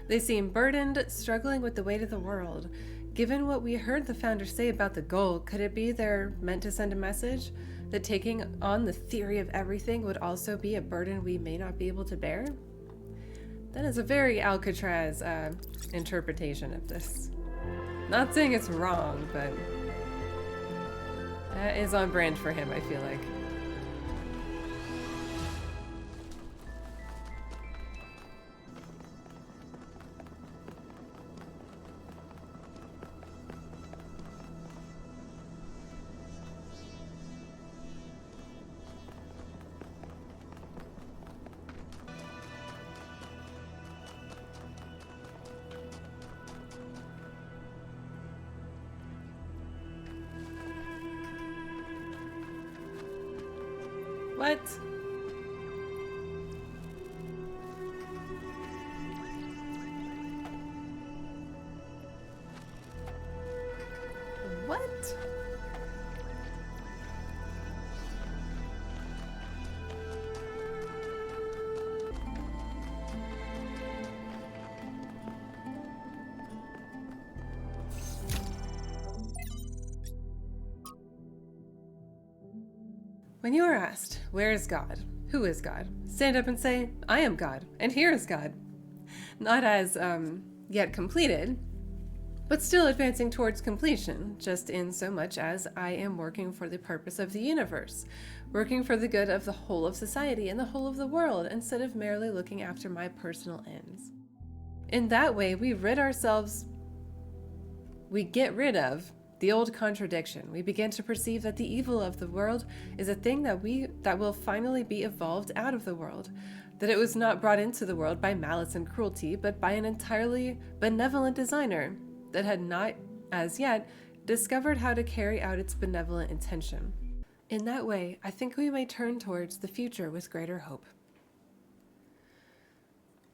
They seem burdened, struggling with the weight of the world. Given what we heard the founders say about the goal, could it be they're meant to send a message? That taking on the theory of everything would also be a burden we may not be able to bear? That is a very Alcatraz interpretation of this. Not saying it's wrong, but that is on brand for him, I feel like. What? What? When you are asked, where is God? Who is God? Stand up and say, I am God, and here is God. Not as, yet completed, but still advancing towards completion, just in so much as I am working for the purpose of the universe, working for the good of the whole of society and the whole of the world, instead of merely looking after my personal ends. In that way, we get rid of the old contradiction. We begin to perceive that the evil of the world is a thing that will finally be evolved out of the world, that it was not brought into the world by malice and cruelty, but by an entirely benevolent designer that had not, as yet, discovered how to carry out its benevolent intention. In that way, I think we may turn towards the future with greater hope.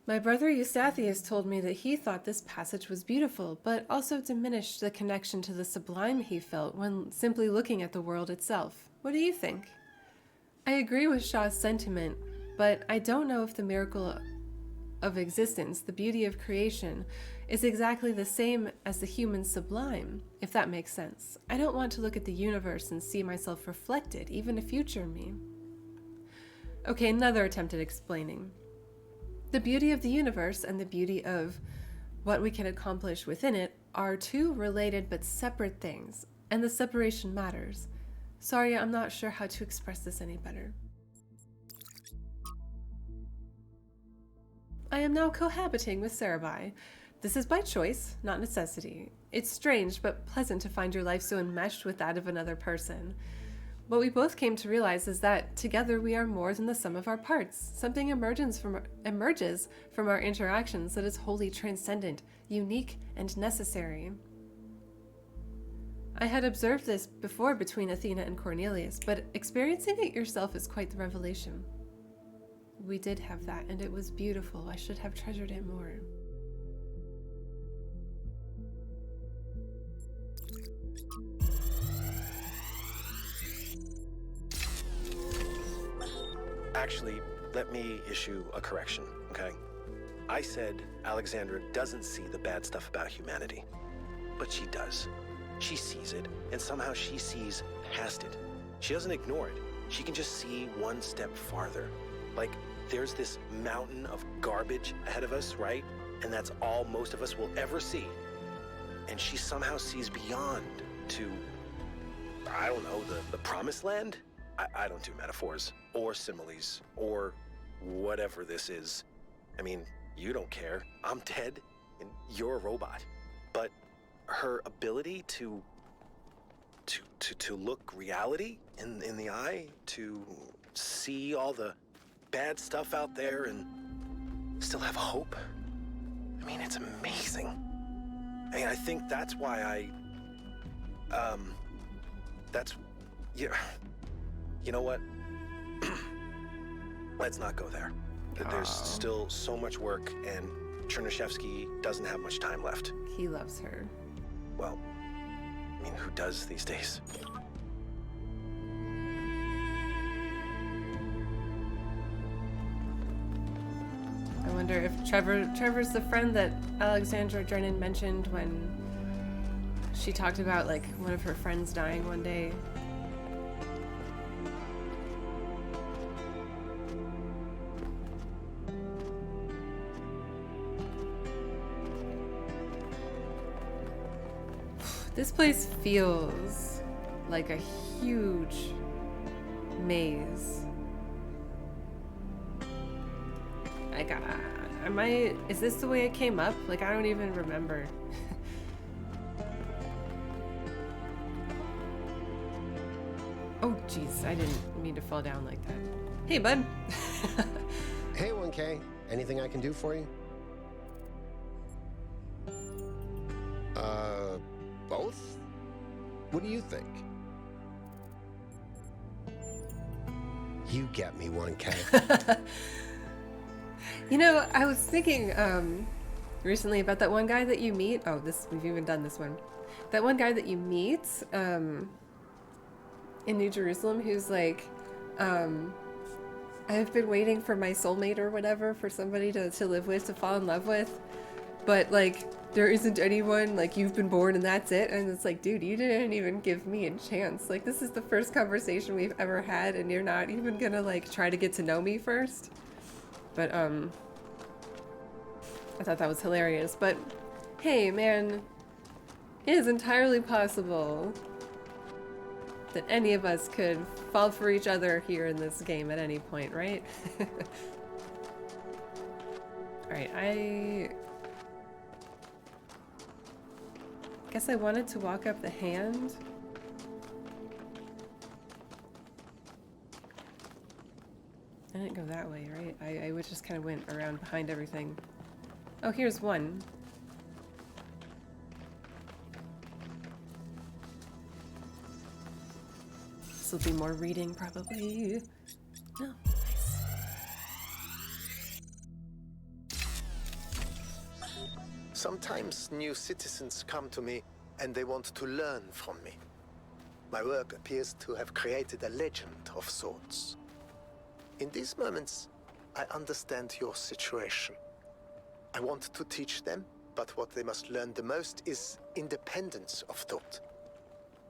My brother Eustathius told me that he thought this passage was beautiful, but also diminished the connection to the sublime he felt when simply looking at the world itself. What do you think? I agree with Shaw's sentiment, but I don't know if the miracle of existence, the beauty of creation, is exactly the same as the human sublime, if that makes sense. I don't want to look at the universe and see myself reflected, even a future me. Okay, another attempt at explaining. The beauty of the universe and the beauty of what we can accomplish within it are two related but separate things, and the separation matters. Sorry, I'm not sure how to express this any better. I am now cohabiting with Sarabai. This is by choice, not necessity. It's strange but pleasant to find your life so enmeshed with that of another person. What we both came to realize is that together we are more than the sum of our parts. Something emerges from our interactions that is wholly transcendent, unique, and necessary. I had observed this before between Athena and Cornelius, but experiencing it yourself is quite the revelation. We did have that, and it was beautiful. I should have treasured it more. Actually, let me issue a correction, okay? I said Alexandra doesn't see the bad stuff about humanity. But she does. She sees it, and somehow she sees past it. She doesn't ignore it. She can just see one step farther. Like, there's this mountain of garbage ahead of us, right? And that's all most of us will ever see. And she somehow sees beyond to, I don't know, the promised land? I don't do metaphors, or similes, or whatever this is. I mean, you don't care. I'm dead, and you're a robot. But her ability to look reality in the eye, to see all the bad stuff out there and still have hope, I mean, it's amazing. I mean, I think that's why you know what? Let's not go there. There's still so much work, and Chernyshevsky doesn't have much time left. He loves her. Well, I mean, who does these days? wonder if Trevor's the friend that Alexandra Drennan mentioned when she talked about like one of her friends dying one day. This place feels like a huge maze. Like, is this the way it came up? Like, I don't even remember. Oh, jeez, I didn't mean to fall down like that. Hey, bud. Hey, 1K. Anything I can do for you? Both? What do you think? You get me, 1K. You know, I was thinking recently about that one guy that you meet. Oh, we've even done this one. That one guy that you meet in New Jerusalem who's like, I've been waiting for my soulmate or whatever, for somebody to live with, to fall in love with. But like, there isn't anyone, like, you've been born and that's it. And it's like, dude, you didn't even give me a chance. Like, this is the first conversation we've ever had and you're not even gonna like try to get to know me first. But I thought that was hilarious. But hey, man, it is entirely possible that any of us could fall for each other here in this game at any point, right? Alright, I guess I wanted to walk up the hand. I didn't go that way, right? I just kind of went around behind everything. Oh, here's one. This will be more reading, probably. No, nice. Sometimes new citizens come to me and they want to learn from me. My work appears to have created a legend of sorts. In these moments, I understand your situation. I want to teach them, but what they must learn the most is independence of thought.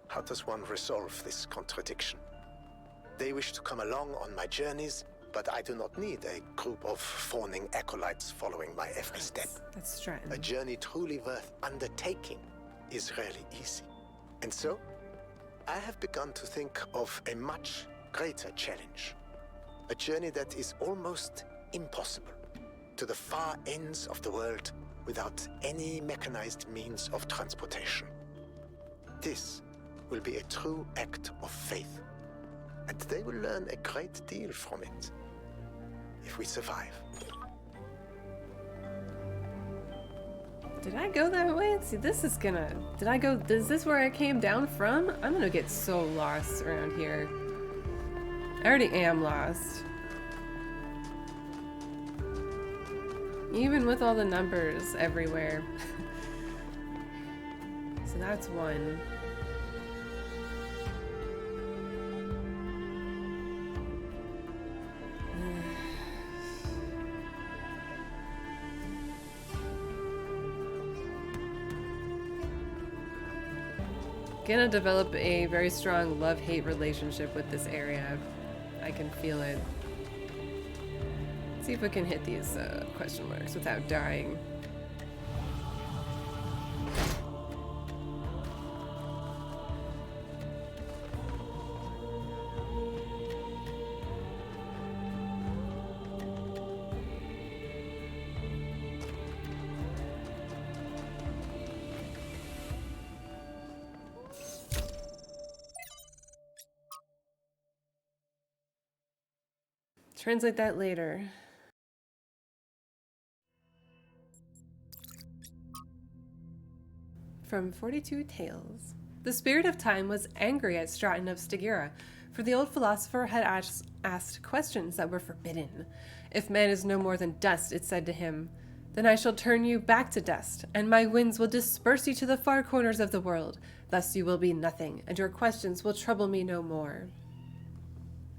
How does one resolve this contradiction? They wish to come along on my journeys, but I do not need a group of fawning acolytes following my every step. That's Straton. A journey truly worth undertaking is rarely easy. And so, I have begun to think of a much greater challenge. A journey that is almost impossible, to the far ends of the world without any mechanized means of transportation. This will be a true act of faith, and they will learn a great deal from it, if we survive. Did I go that way? See, this is gonna... Is this where I came down from? I'm gonna get so lost around here. I already am lost. Even with all the numbers everywhere. So that's one. Gonna develop a very strong love-hate relationship with this area. I can feel it. Let's see if we can hit these question marks without dying. Translate that later. From 42 Tales. The Spirit of Time was angry at Straton of Stygira, for the old philosopher had asked questions that were forbidden. If man is no more than dust, it said to him, then I shall turn you back to dust, and my winds will disperse you to the far corners of the world. Thus you will be nothing, and your questions will trouble me no more.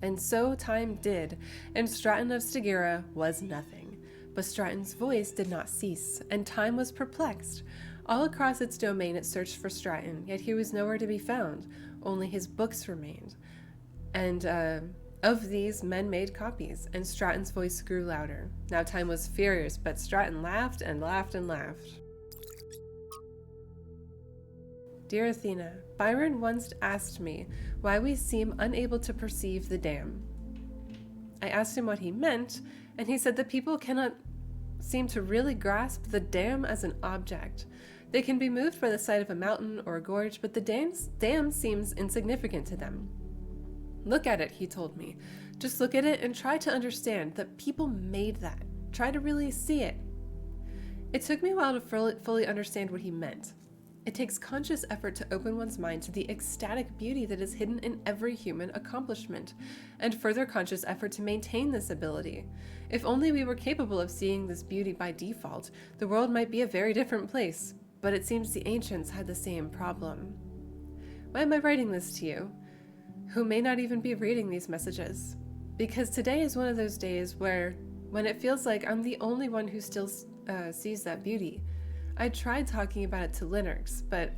And so time did, and Straton of Stygira was nothing. But Straton's voice did not cease, and time was perplexed. All across its domain it searched for Straton, yet he was nowhere to be found. Only his books remained. And of these, men made copies, and Straton's voice grew louder. Now time was furious, but Straton laughed and laughed and laughed. Dear Athena, Byron once asked me why we seem unable to perceive the dam. I asked him what he meant, and he said that people cannot seem to really grasp the dam as an object. They can be moved by the sight of a mountain or a gorge, but the dam seems insignificant to them. Look at it, he told me. Just look at it and try to understand that people made that. Try to really see it. It took me a while to fully understand what he meant. It takes conscious effort to open one's mind to the ecstatic beauty that is hidden in every human accomplishment, and further conscious effort to maintain this ability. If only we were capable of seeing this beauty by default, the world might be a very different place, but it seems the ancients had the same problem. Why am I writing this to you, who may not even be reading these messages? Because today is one of those days when it feels like I'm the only one who still sees that beauty. I tried talking about it to Linux, but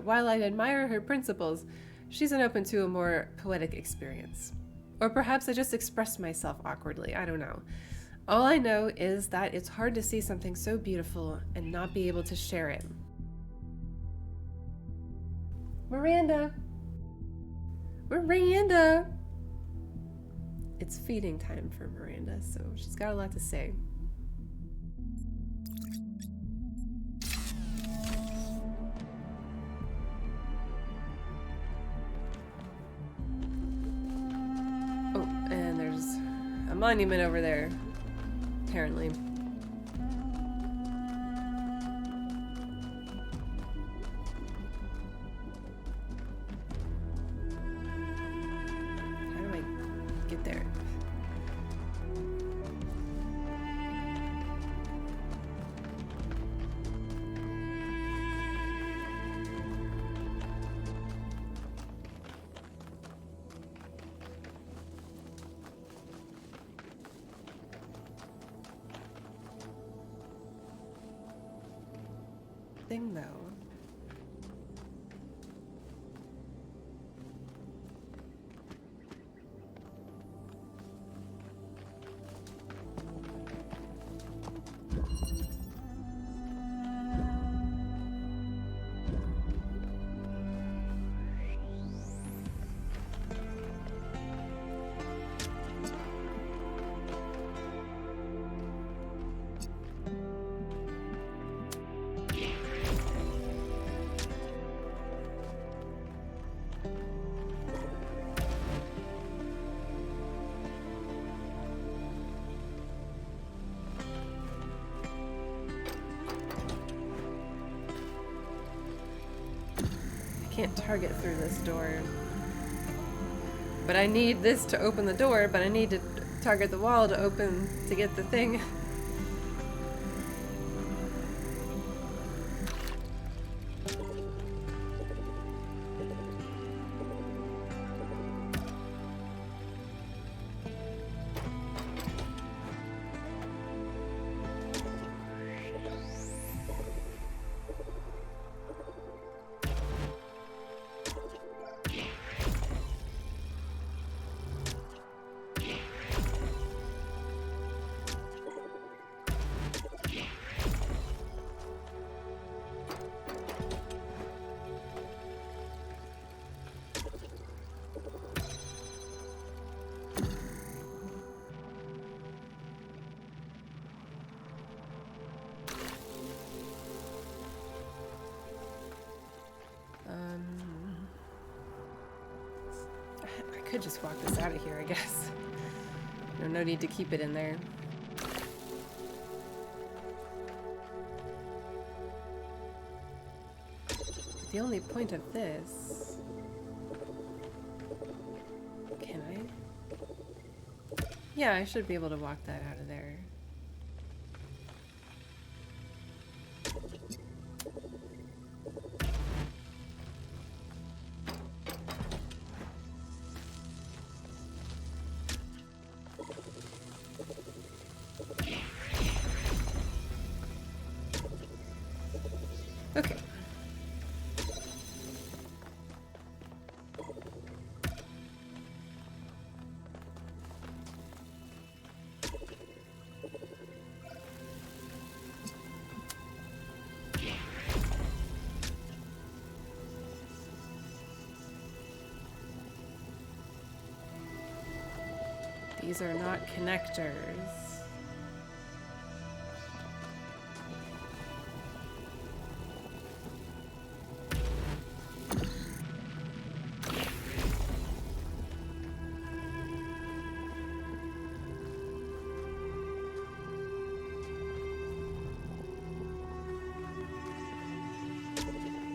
while I admire her principles, she isn't open to a more poetic experience. Or perhaps I just expressed myself awkwardly, I don't know. All I know is that it's hard to see something so beautiful and not be able to share it. Miranda! Miranda! It's feeding time for Miranda, so she's got a lot to say. Monument over there, apparently. How do I get there? Thing though. Can't target through this door. But I need this to open the door, but I need to target the wall to get the thing. I could just walk this out of here, I guess. No need to keep it in there. The only point of this... Can I? Yeah, I should be able to walk that out of there. These are not connectors.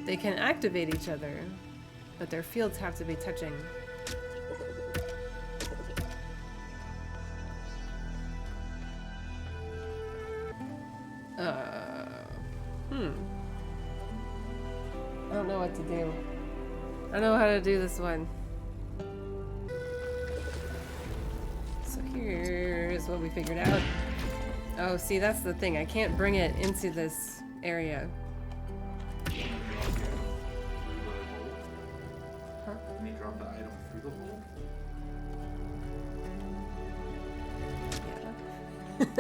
They can activate each other, but their fields have to be touching. I don't know what to do. I don't know how to do this one. So here's what we figured out. Oh, see, that's the thing. I can't bring it into this area. Huh? Can you drop the item through the hole? Yeah.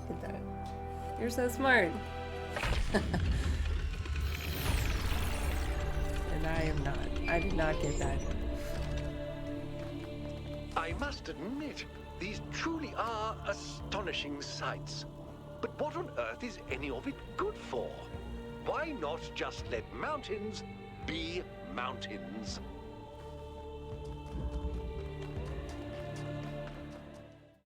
Look at that. You're so smart. And I am not. I did not get that. I must admit, these truly are astonishing sights. But what on earth is any of it good for? Why not just let mountains be mountains?